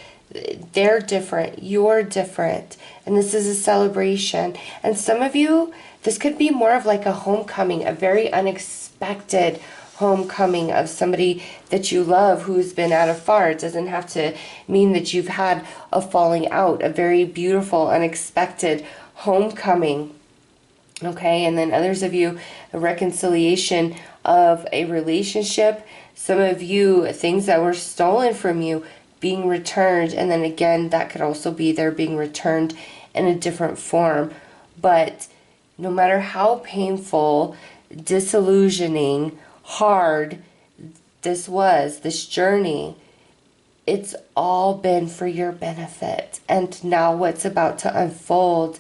S1: they're different, you're different, and this is a celebration. And some of you, this could be more of like a homecoming, a very unexpected homecoming of somebody that you love who's been out afar. It doesn't have to mean that you've had a falling out, a very beautiful, unexpected homecoming. Okay, and then others of you, a reconciliation of a relationship. Some of you, things that were stolen from you being returned, and then again, that could also be they're being returned in a different form. But no matter how painful, disillusioning, hard this journey, it's all been for your benefit. And now what's about to unfold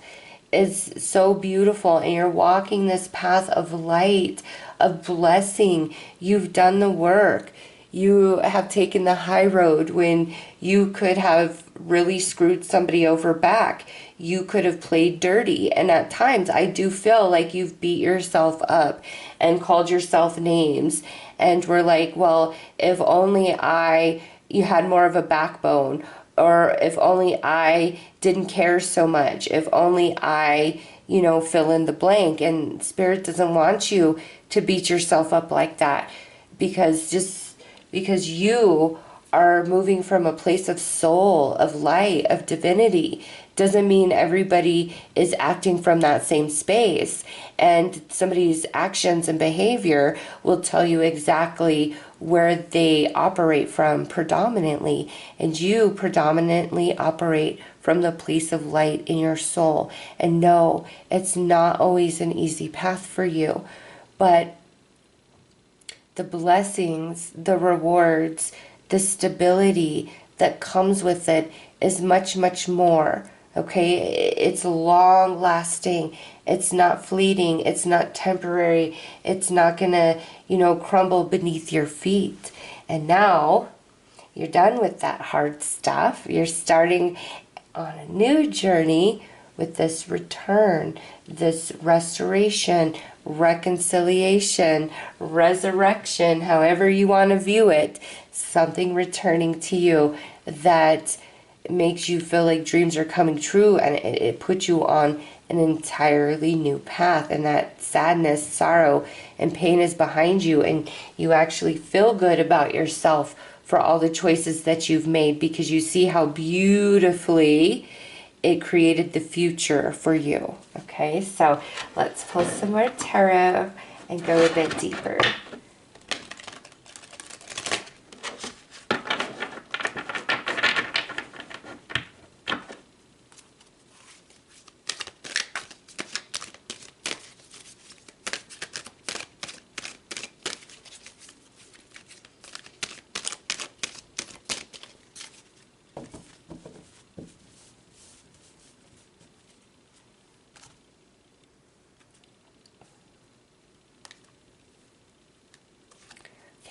S1: is so beautiful, and you're walking this path of light, of blessing. You've done the work. You have taken the high road when you could have really screwed somebody over back. You could have played dirty. And at times, I do feel like you've beat yourself up and called yourself names. And we're like, well, if only you had more of a backbone. Or if only I didn't care so much. If only I, fill in the blank. And Spirit doesn't want you to beat yourself up like that. Because you are moving from a place of soul, of light, of divinity, doesn't mean everybody is acting from that same space. And somebody's actions and behavior will tell you exactly where they operate from predominantly. And you predominantly operate from the place of light in your soul. And no, it's not always an easy path for you. But the blessings, the rewards, the stability that comes with it is much, much more. Okay, it's long lasting. It's not fleeting. It's not temporary. It's not gonna, crumble beneath your feet. And now you're done with that hard stuff. You're starting on a new journey with this return, this restoration, reconciliation, resurrection, however you want to view it, something returning to you that makes you feel like dreams are coming true, and it puts you on an entirely new path, and that sadness, sorrow, and pain is behind you, and you actually feel good about yourself for all the choices that you've made, because you see how beautifully it created the future for you. Okay, so let's pull some more tarot and go a bit deeper.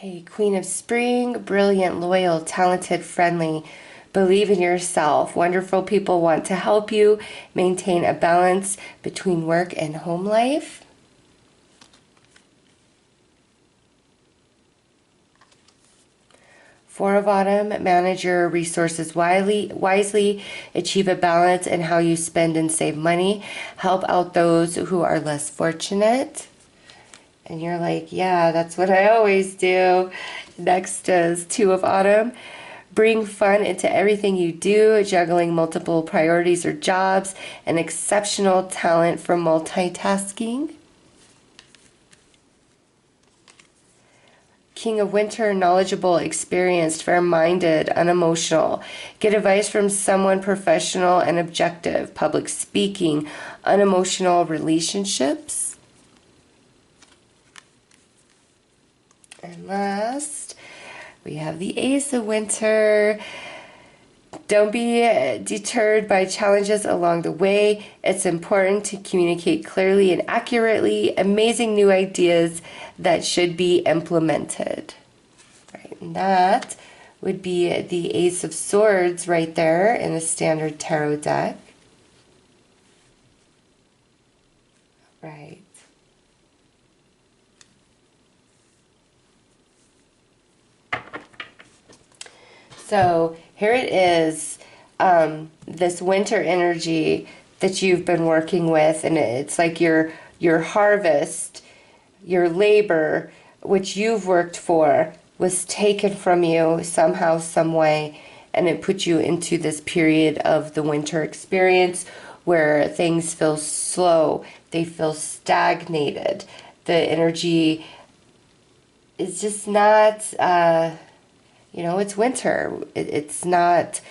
S1: Okay, Queen of Spring, brilliant, loyal, talented, friendly. Believe in yourself. Wonderful people want to help you maintain a balance between work and home life. Four of Autumn, manage your resources wisely, achieve a balance in how you spend and save money, help out those who are less fortunate. And you're like, yeah, that's what I always do. Next is Two of Autumn. Bring fun into everything you do, juggling multiple priorities or jobs, an exceptional talent for multitasking. King of Winter, knowledgeable, experienced, fair-minded, unemotional. Get advice from someone professional and objective. Public speaking, unemotional relationships. And last, we have the Ace of Winter. Don't be deterred by challenges along the way. It's important to communicate clearly and accurately. Amazing new ideas that should be implemented. Right, and that would be the Ace of Swords right there in a standard tarot deck. Right. So here it is, this winter energy that you've been working with, and it's like your harvest, your labor, which you've worked for, was taken from you somehow, some way, and it put you into this period of the winter experience where things feel slow, they feel stagnated. The energy is just not... you know, it's winter. It's not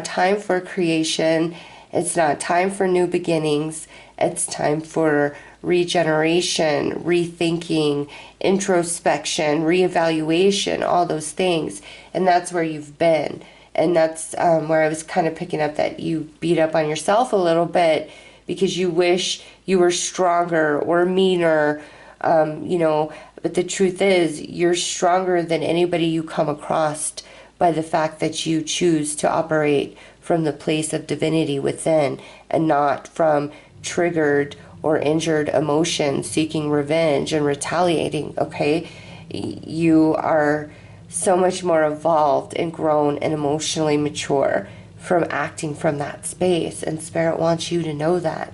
S1: time for creation. It's not time for new beginnings. It's time for regeneration, rethinking, introspection, reevaluation, all those things. And that's where you've been. And that's where I was kind of picking up that you beat up on yourself a little bit because you wish you were stronger or meaner, you know. But the truth is, you're stronger than anybody you come across by the fact that you choose to operate from the place of divinity within and not from triggered or injured emotions, seeking revenge and retaliating, okay? You are so much more evolved and grown and emotionally mature from acting from that space, and Spirit wants you to know that.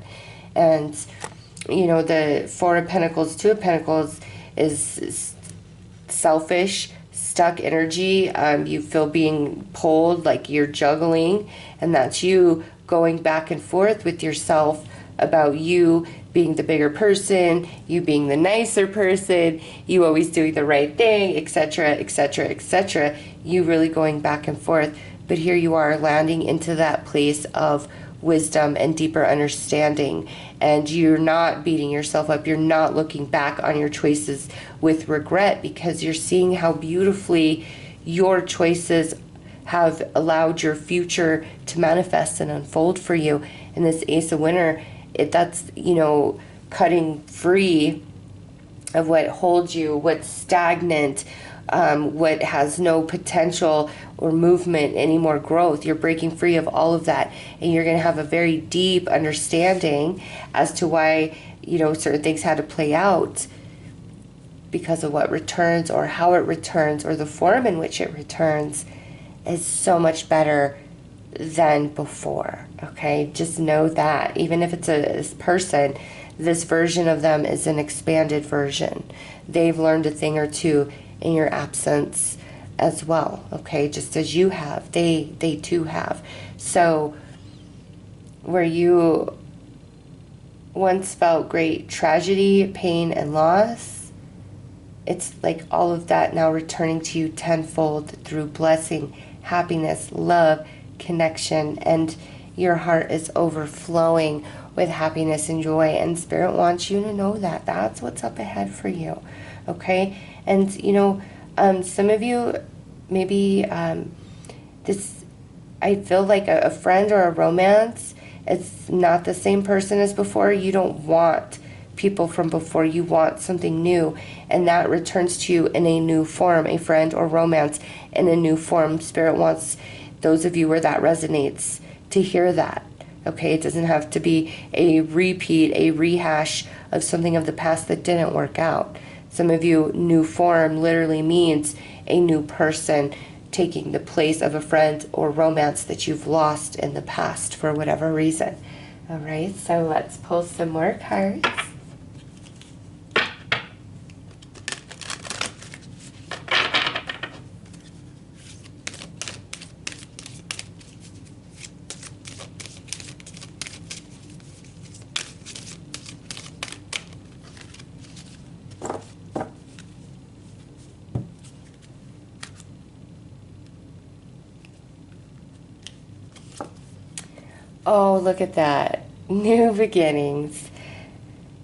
S1: And, you know, the Four of Pentacles, Two of Pentacles is selfish, stuck energy. You feel being pulled like you're juggling, and that's you going back and forth with yourself about you being the bigger person, you being the nicer person, you always doing the right thing, etc., etc., etc. You really going back and forth. But here you are landing into that place of wisdom and deeper understanding, and you're not beating yourself up. You're not looking back on your choices with regret because you're seeing how beautifully your choices have allowed your future to manifest and unfold for you. And this Ace of Winter, that's, you know, cutting free of what holds you, what's stagnant, what has no potential or movement, any more growth. You're breaking free of all of that, and you're going to have a very deep understanding as to why, you know, certain things had to play out because of what returns or how it returns or the form in which it returns is so much better than before. Okay, just know that even if it's a person, this version of them is an expanded version. They've learned a thing or two in your absence as well, okay, just as you have, they too have. So where you once felt great tragedy, pain, and loss, it's like all of that now returning to you tenfold through blessing, happiness, love, connection, and your heart is overflowing with happiness and joy, and Spirit wants you to know that that's what's up ahead for you, okay? And, you know, some of you, maybe this, I feel like a friend or a romance, it's not the same person as before. You don't want people from before. You want something new, and that returns to you in a new form, a friend or romance in a new form. Spirit wants those of you where that resonates to hear that, okay? It doesn't have to be a repeat, a rehash of something of the past that didn't work out. Some of you, new form literally means a new person taking the place of a friend or romance that you've lost in the past for whatever reason. All right, so let's pull some more cards. Oh, look at that. New beginnings.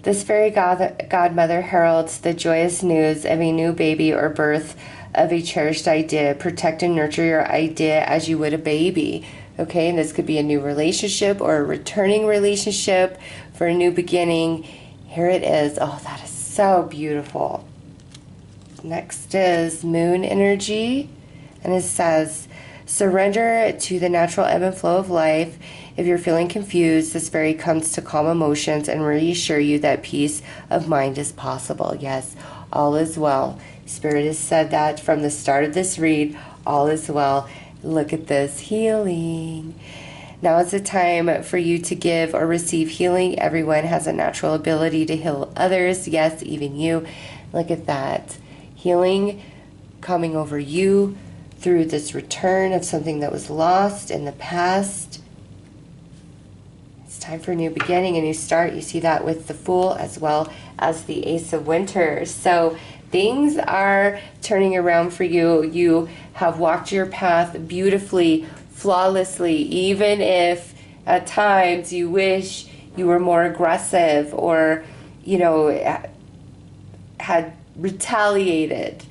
S1: This fairy godmother heralds the joyous news of a new baby or birth of a cherished idea. Protect and nurture your idea as you would a baby. Okay, and this could be a new relationship or a returning relationship for a new beginning. Here it is. Oh, that is so beautiful. Next is moon energy, and it says, surrender to the natural ebb and flow of life. If you're feeling confused, this fairy comes to calm emotions and reassure you that peace of mind is possible. Yes, all is well. Spirit has said that from the start of this read, all is well. Look at this, healing. Now is the time for you to give or receive healing. Everyone has a natural ability to heal others. Yes, even you. Look at that. Healing coming over you through this return of something that was lost in the past. It's time for a new beginning, a new start. You see that with the Fool as well as the Ace of Winter. So things are turning around for you. You have walked your path beautifully, flawlessly, even if at times you wish you were more aggressive or, you know, had retaliated.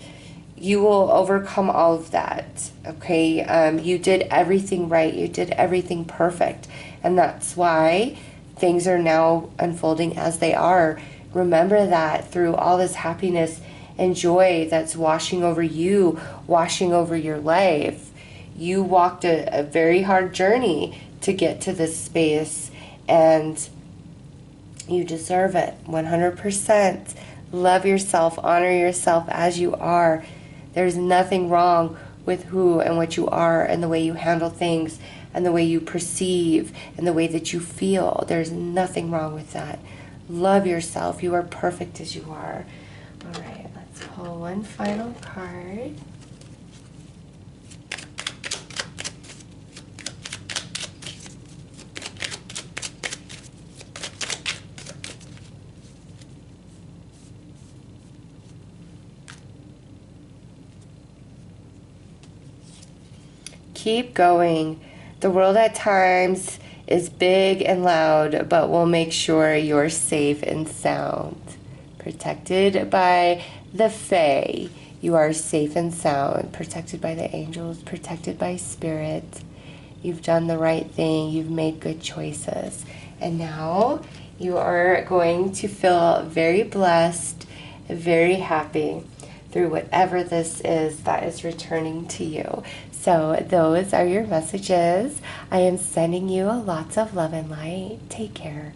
S1: You will overcome all of that, okay? You did everything right. You did everything perfect. And that's why things are now unfolding as they are. Remember that through all this happiness and joy that's washing over you, washing over your life. You walked a very hard journey to get to this space, and you deserve it 100%. Love yourself, honor yourself as you are. There's nothing wrong with who and what you are and the way you handle things and the way you perceive and the way that you feel. There's nothing wrong with that. Love yourself. You are perfect as you are. All right, let's pull one final card. Keep going. The world at times is big and loud, but we'll make sure you're safe and sound. Protected by the Fae. You are safe and sound. Protected by the angels. Protected by Spirit. You've done the right thing. You've made good choices. And now you are going to feel very blessed, very happy through whatever this is that is returning to you. So those are your messages. I am sending you lots of love and light. Take care.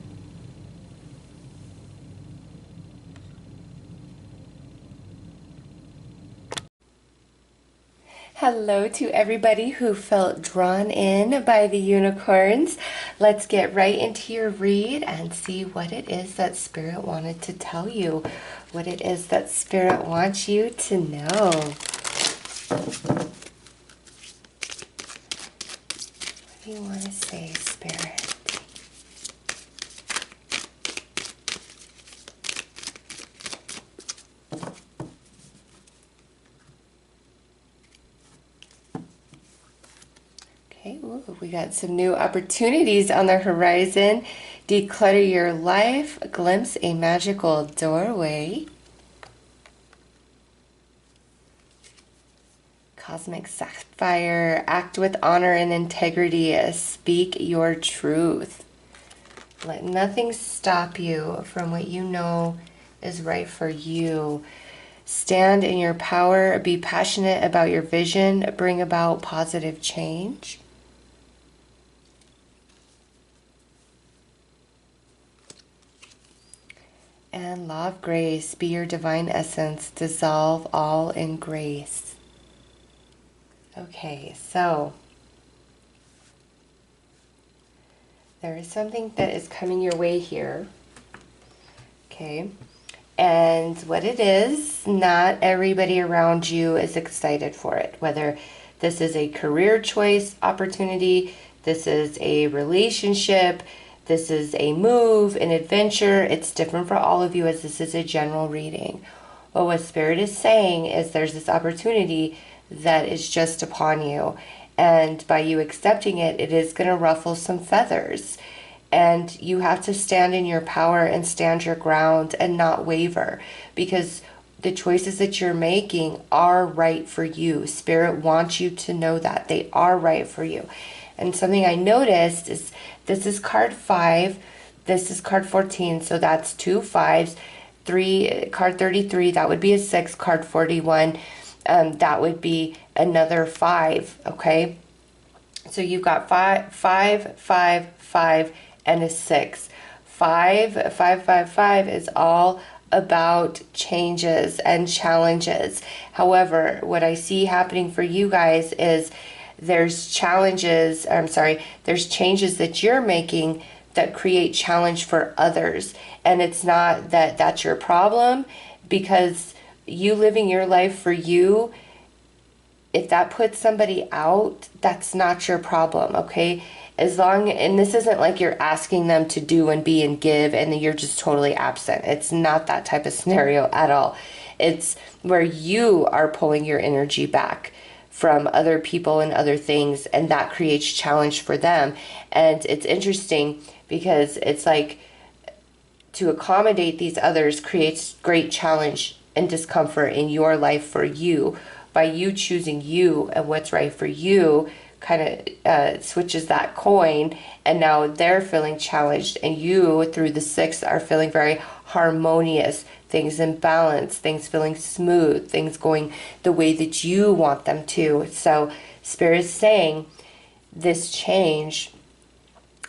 S1: Hello to everybody who felt drawn in by the unicorns. Let's get right into your read and see what it is that Spirit wanted to tell you. What it is that Spirit wants you to know. What do you want to say, Spirit? Okay, ooh, we got some new opportunities on the horizon. Declutter your life, glimpse a magical doorway. Cosmic Sapphire, act with honor and integrity, speak your truth. Let nothing stop you from what you know is right for you. Stand in your power, be passionate about your vision, bring about positive change. And Law of Grace, be your divine essence, dissolve all in grace. Okay, so there is something that is coming your way here. Okay, and what it is, not everybody around you is excited for it. Whether this is a career choice opportunity, this is a relationship, this is a move, an adventure, it's different for all of you as this is a general reading. Well, what Spirit is saying is there's this opportunity that is just upon you. And by you accepting it, it is going to ruffle some feathers. And you have to stand in your power and stand your ground and not waver, because the choices that you're making are right for you. Spirit wants you to know that they are right for you. And something I noticed is this is card 5, this is card 14, so that's 2 5s. 3, card 33, that would be a 6. Card 41, that would be another 5. Okay, so you've got 5, 5, 5, 5, and a 6. 5, 5, 5, 5 is all about changes and challenges. However, what I see happening for you guys is there's changes that you're making that create challenge for others. And it's not that that's your problem, because you living your life for you, if that puts somebody out, that's not your problem, okay? And this isn't like you're asking them to do and be and give and then you're just totally absent. It's not that type of scenario at all. It's where you are pulling your energy back from other people and other things, and that creates challenge for them. And it's interesting because it's like to accommodate these others creates great challenge and discomfort in your life for you. By you choosing you and what's right for you, kind of switches that coin, and now they're feeling challenged, and you through the 6 are feeling very harmonious, things in balance, things feeling smooth, things going the way that you want them to. So Spirit is saying this change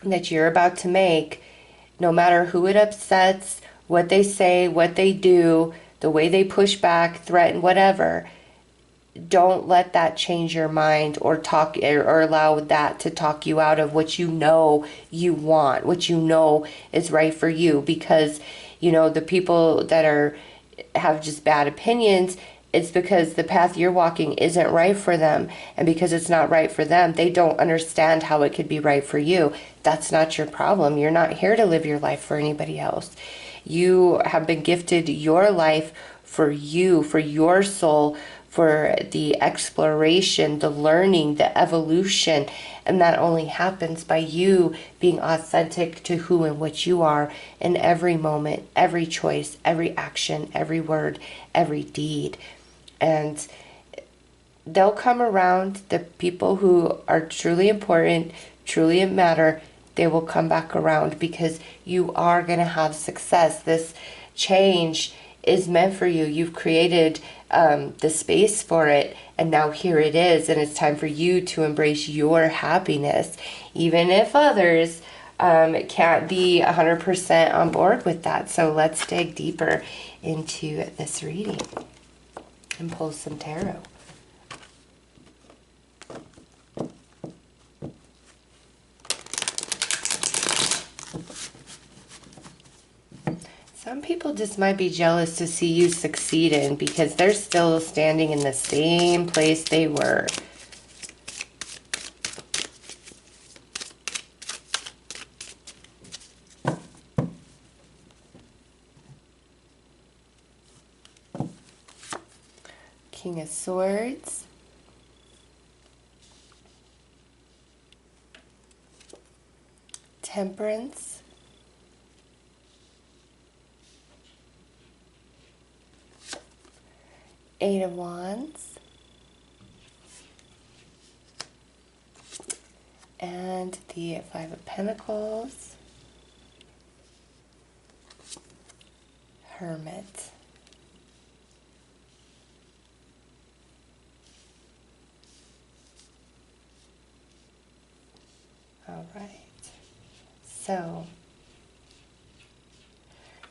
S1: that you're about to make, no matter who it upsets, what they say, what they do, the way they push back, threaten, whatever, don't let that change your mind or allow that to talk you out of what you know you want, what you know is right for you. Because, the people that have just bad opinions, it's because the path you're walking isn't right for them. And because it's not right for them, they don't understand how it could be right for you. That's not your problem. You're not here to live your life for anybody else. You have been gifted your life for you, for your soul, for the exploration, the learning, the evolution. And that only happens by you being authentic to who and what you are in every moment, every choice, every action, every word, every deed. And they'll come around. The people who are truly important, truly matter, they will come back around, because you are going to have success. This change is meant for you. You've created the space for it, and now here it is, and it's time for you to embrace your happiness, even if others can't be 100% on board with that. So let's dig deeper into this reading and pull some tarot. Some people just might be jealous to see you succeeding, because they're still standing in the same place they were. King of Swords. Temperance. Eight of Wands, and the Five of Pentacles, Hermit. All right, so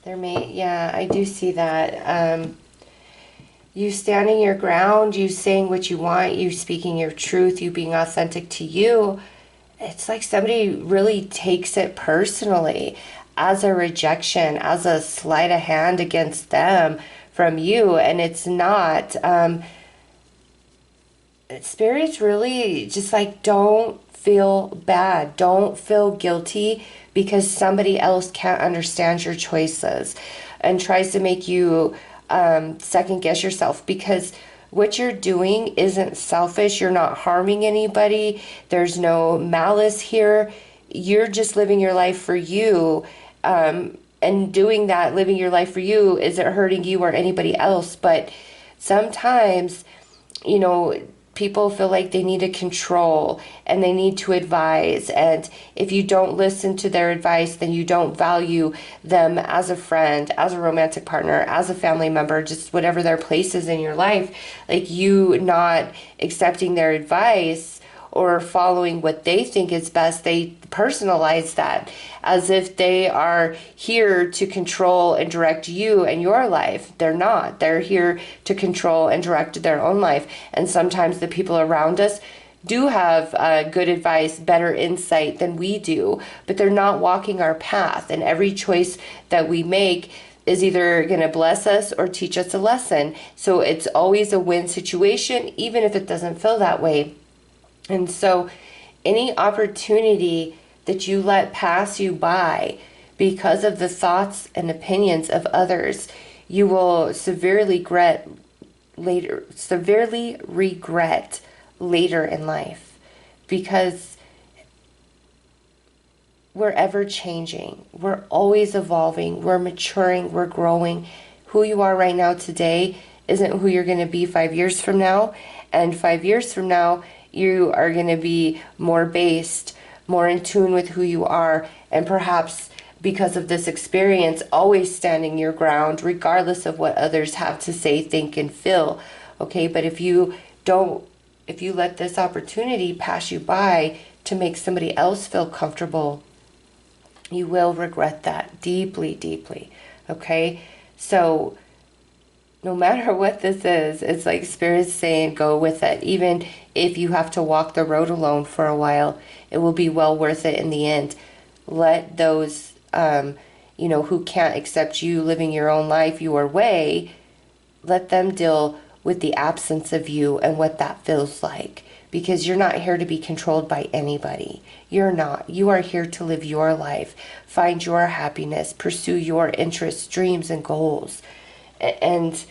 S1: I do see that. You standing your ground, you saying what you want, you speaking your truth, you being authentic to you. It's like somebody really takes it personally as a rejection, as a sleight of hand against them from you. And it's not. Spirit's really just like, don't feel bad. Don't feel guilty because somebody else can't understand your choices and tries to make you second guess yourself, because what you're doing isn't selfish. You're not harming anybody. There's no malice here. You're just living your life for you. And doing that, living your life for you, isn't hurting you or anybody else. But sometimes, you know, people feel like they need to control and they need to advise. And if you don't listen to their advice, then you don't value them as a friend, as a romantic partner, as a family member, just whatever their place is in your life. Like, you not accepting their advice or following what they think is best, they personalize that as if they are here to control and direct you and your life. They're not. They're here to control and direct their own life. And sometimes the people around us do have good advice, better insight than we do, but they're not walking our path. And every choice that we make is either going to bless us or teach us a lesson. So it's always a win situation, even if it doesn't feel that way. And so any opportunity that you let pass you by because of the thoughts and opinions of others, you will severely regret later in life, because we're ever changing. We're always evolving. We're maturing. We're growing. Who you are right now today isn't who you're going to be 5 years from now. And 5 years from now, you are going to be more based, more in tune with who you are, and perhaps because of this experience, always standing your ground, regardless of what others have to say, think, and feel. Okay, but if you let this opportunity pass you by to make somebody else feel comfortable, you will regret that deeply, deeply. Okay, so no matter what this is, it's like Spirit's saying, go with it. Even if you have to walk the road alone for a while, it will be well worth it in the end. Let those, who can't accept you living your own life your way, let them deal with the absence of you and what that feels like. Because you're not here to be controlled by anybody. You're not. You are here to live your life, find your happiness, pursue your interests, dreams, and goals. And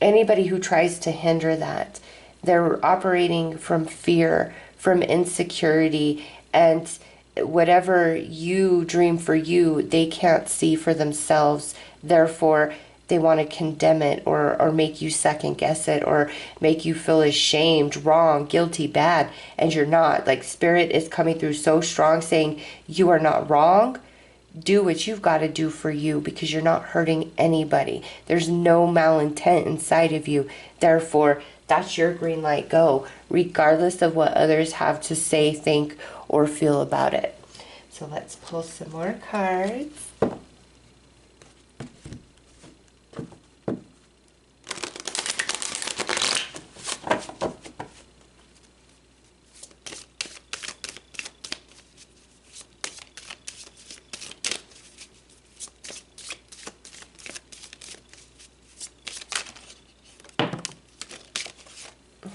S1: anybody who tries to hinder that, they're operating from fear, from insecurity, and whatever you dream for you, they can't see for themselves. Therefore, they want to condemn it or make you second guess it or make you feel ashamed, wrong, guilty, bad, and you're not. Like, Spirit is coming through so strong saying, you are not wrong. Do what you've got to do for you, because you're not hurting anybody. There's no malintent inside of you. Therefore, that's your green light. Go, regardless of what others have to say, think, or feel about it. So let's pull some more cards.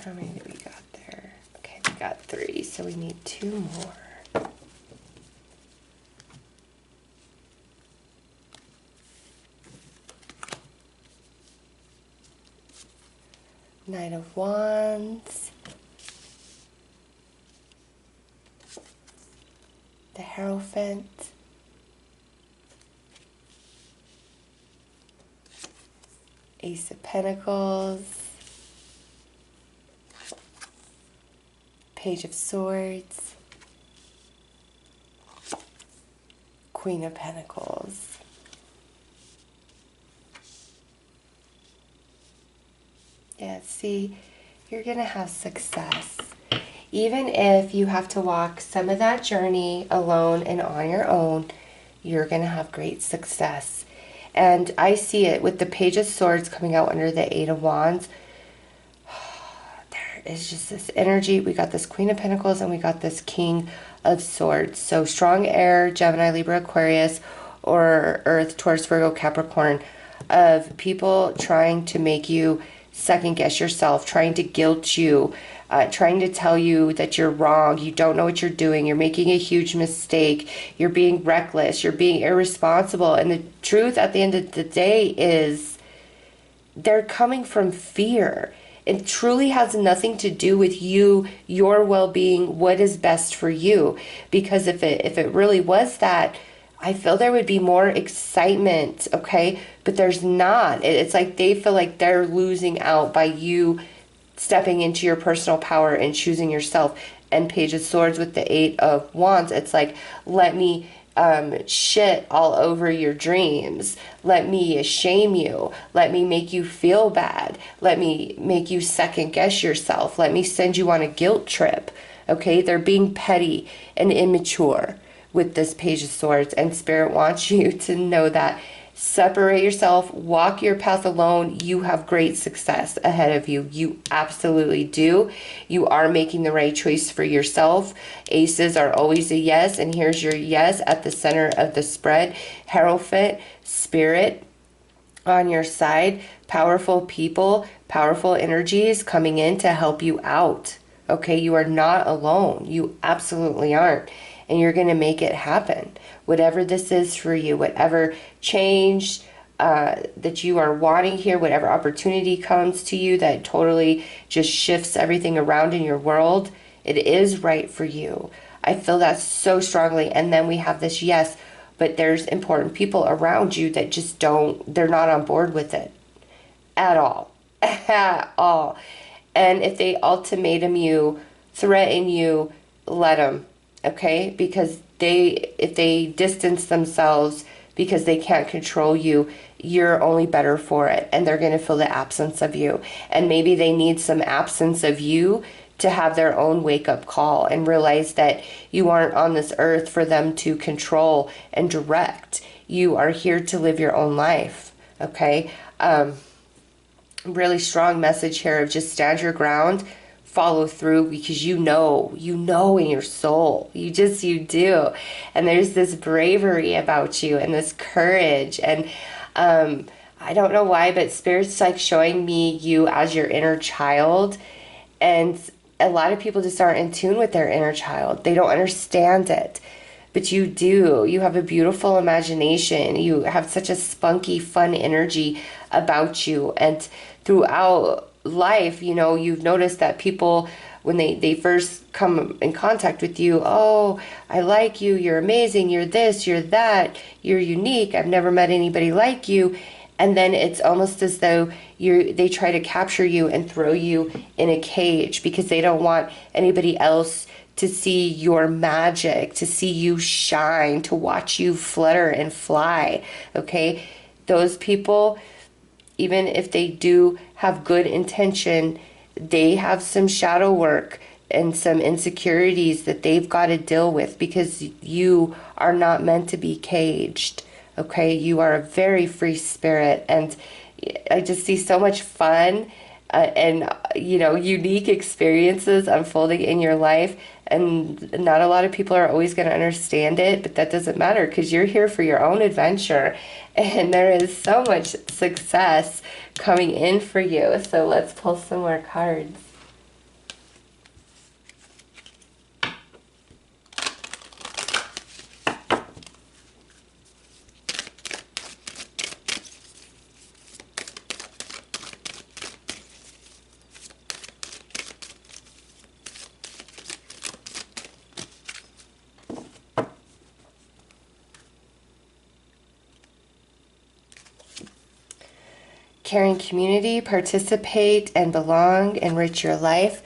S1: How many do we got there? Okay, we got 3, so we need 2 more. Knight of Wands. The Hierophant. Ace of Pentacles. Page of Swords, Queen of Pentacles. Yeah, see, you're going to have success. Even if you have to walk some of that journey alone and on your own, you're going to have great success. And I see it with the Page of Swords coming out under the 8 of Wands. It's just this energy. We got this Queen of Pentacles and we got this King of Swords. So strong air, Gemini, Libra, Aquarius, or Earth, Taurus, Virgo, Capricorn, of people trying to make you second guess yourself, trying to guilt you, trying to tell you that you're wrong, you don't know what you're doing, you're making a huge mistake, you're being reckless, you're being irresponsible. And the truth at the end of the day is they're coming from fear. It truly has nothing to do with you, your well-being, what is best for you. Because if it really was that, I feel there would be more excitement, okay? But there's not. It's like they feel like they're losing out by you stepping into your personal power and choosing yourself. And Page of Swords with the Eight of Wands, it's like, let me shit all over your dreams. Let me shame you. Let me make you feel bad. Let me make you second guess yourself. Let me send you on a guilt trip. Okay, they're being petty and immature with this Page of Swords, and Spirit wants you to know that. Separate yourself, walk your path alone. You have great success ahead of you. You absolutely do. You are making the right choice for yourself. Aces are always a yes, and here's your yes at the center of the spread. Hierophant, Spirit on your side, powerful people, powerful energies coming in to help you out. Okay, you are not alone. You absolutely aren't. And you're going to make it happen. Whatever this is for you, whatever change that you are wanting here, whatever opportunity comes to you that totally just shifts everything around in your world, it is right for you. I feel that so strongly. And then we have this yes, but there's important people around you that just they're not on board with it at all. At all. And if they ultimatum you, threaten you, let them. Okay, because if they distance themselves because they can't control you, you're only better for it, and they're going to feel the absence of you. And maybe they need some absence of you to have their own wake-up call and realize that you aren't on this earth for them to control and direct. You are here to live your own life. Okay, really strong message here of just stand your ground. Follow through, because you know in your soul, you do. And there's this bravery about you and this courage. And I don't know why, but Spirit's like showing me you as your inner child. And a lot of people just aren't in tune with their inner child. They don't understand it. But you do. You have a beautiful imagination. You have such a spunky, fun energy about you. And throughout life, you've noticed that people, when they first come in contact with you, oh, I like you, you're amazing, you're this, you're that, you're unique, I've never met anybody like you. And then it's almost as though they try to capture you and throw you in a cage because they don't want anybody else to see your magic, to see you shine, to watch you flutter and fly. Okay, those people, even if they do have good intention, they have some shadow work and some insecurities that they've got to deal with, because you are not meant to be caged. Okay, you are a very free spirit, and I just see so much fun and unique experiences unfolding in your life. And not a lot of people are always going to understand it, but that doesn't matter, because you're here for your own adventure, and there is so much success coming in for you. So let's pull some more cards. Care in community, participate and belong, enrich your life.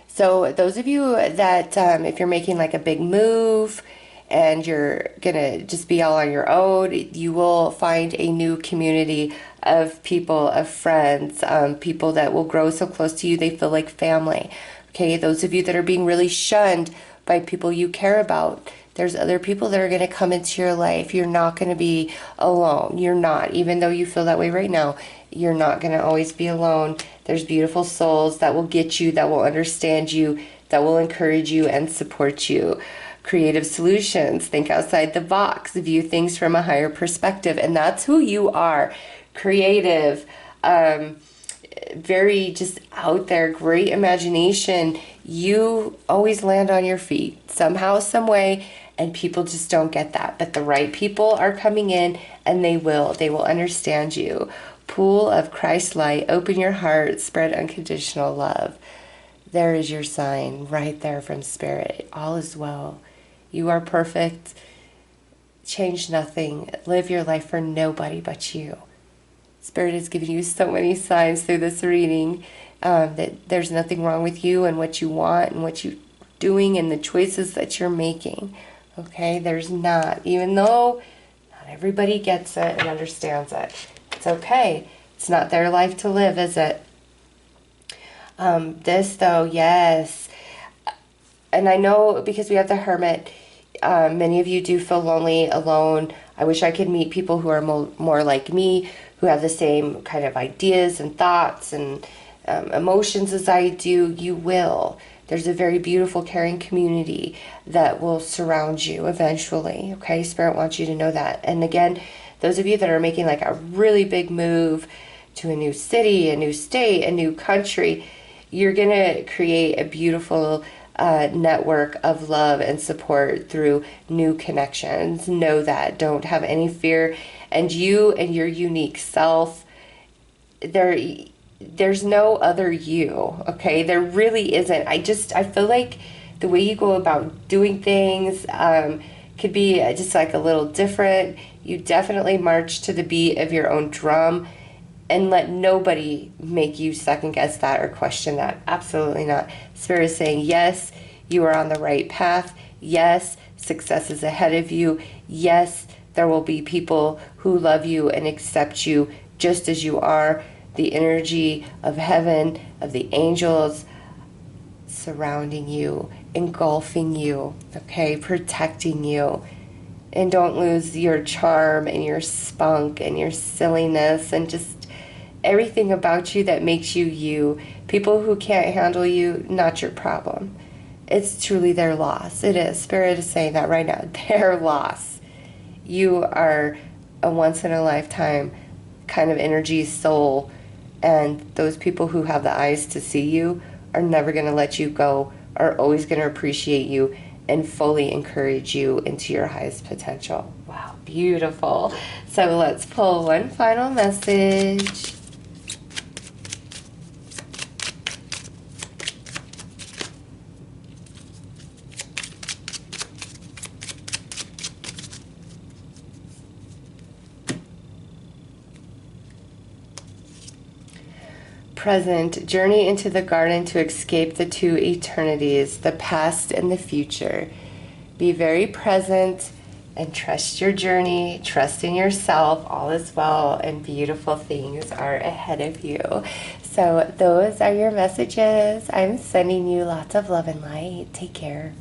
S1: So those of you that if you're making like a big move and you're gonna just be all on your own, you will find a new community of people, of friends, people that will grow so close to you they feel like family. Okay, those of you that are being really shunned by people you care about, there's other people that are going to come into your life. You're not going to be alone. You're not. Even though you feel that way right now, you're not going to always be alone. There's beautiful souls that will get you, that will understand you, that will encourage you and support you. Creative solutions. Think outside the box. View things from a higher perspective. And that's who you are. Creative. Very just out there. Great imagination. You always land on your feet somehow, some way. And people just don't get that. But the right people are coming in, and they will understand you. pool of Christ light. Open your heart, spread unconditional love. There is your sign right there from Spirit. All is well. You are perfect. Change nothing. Live your life for nobody but you. Spirit has given you so many signs through this reading that there's nothing wrong with you and what you want and what you're doing and the choices that you're making. Okay? There's not. Even though not everybody gets it and understands it. It's okay. It's not their life to live, is it? This though, yes. And I know because we have the Hermit, many of you do feel lonely, alone. I wish I could meet people who are more like me, who have the same kind of ideas and thoughts and emotions as I do. You will. There's a very beautiful, caring community that will surround you eventually. Okay, Spirit wants you to know that. And again, those of you that are making like a really big move to a new city, a new state, a new country, you're going to create a beautiful network of love and support through new connections. Know that. Don't have any fear. And you and your unique self, there's no other you, okay? There really isn't. I feel like the way you go about doing things could be just like a little different. You definitely march to the beat of your own drum and let nobody make you second guess that or question that. Absolutely not. Spirit is saying, yes, you are on the right path. Yes, success is ahead of you. Yes, there will be people who love you and accept you just as you are. The energy of heaven, of the angels surrounding you, engulfing you, okay, protecting you. And don't lose your charm and your spunk and your silliness and just everything about you that makes you you. People who can't handle you, not your problem. It's truly their loss. It is. Spirit is saying that right now. Their loss. You are a once-in-a-lifetime kind of energy soul, and those people who have the eyes to see you are never going to let you go, are always going to appreciate you and fully encourage you into your highest potential. Wow, beautiful. So let's pull one final message. Present, journey into the garden to escape the two eternities, the past and the future. Be very present and trust your journey, trust in yourself. All is well and beautiful things are ahead of you. So those are your messages. I'm sending you lots of love and light. Take care.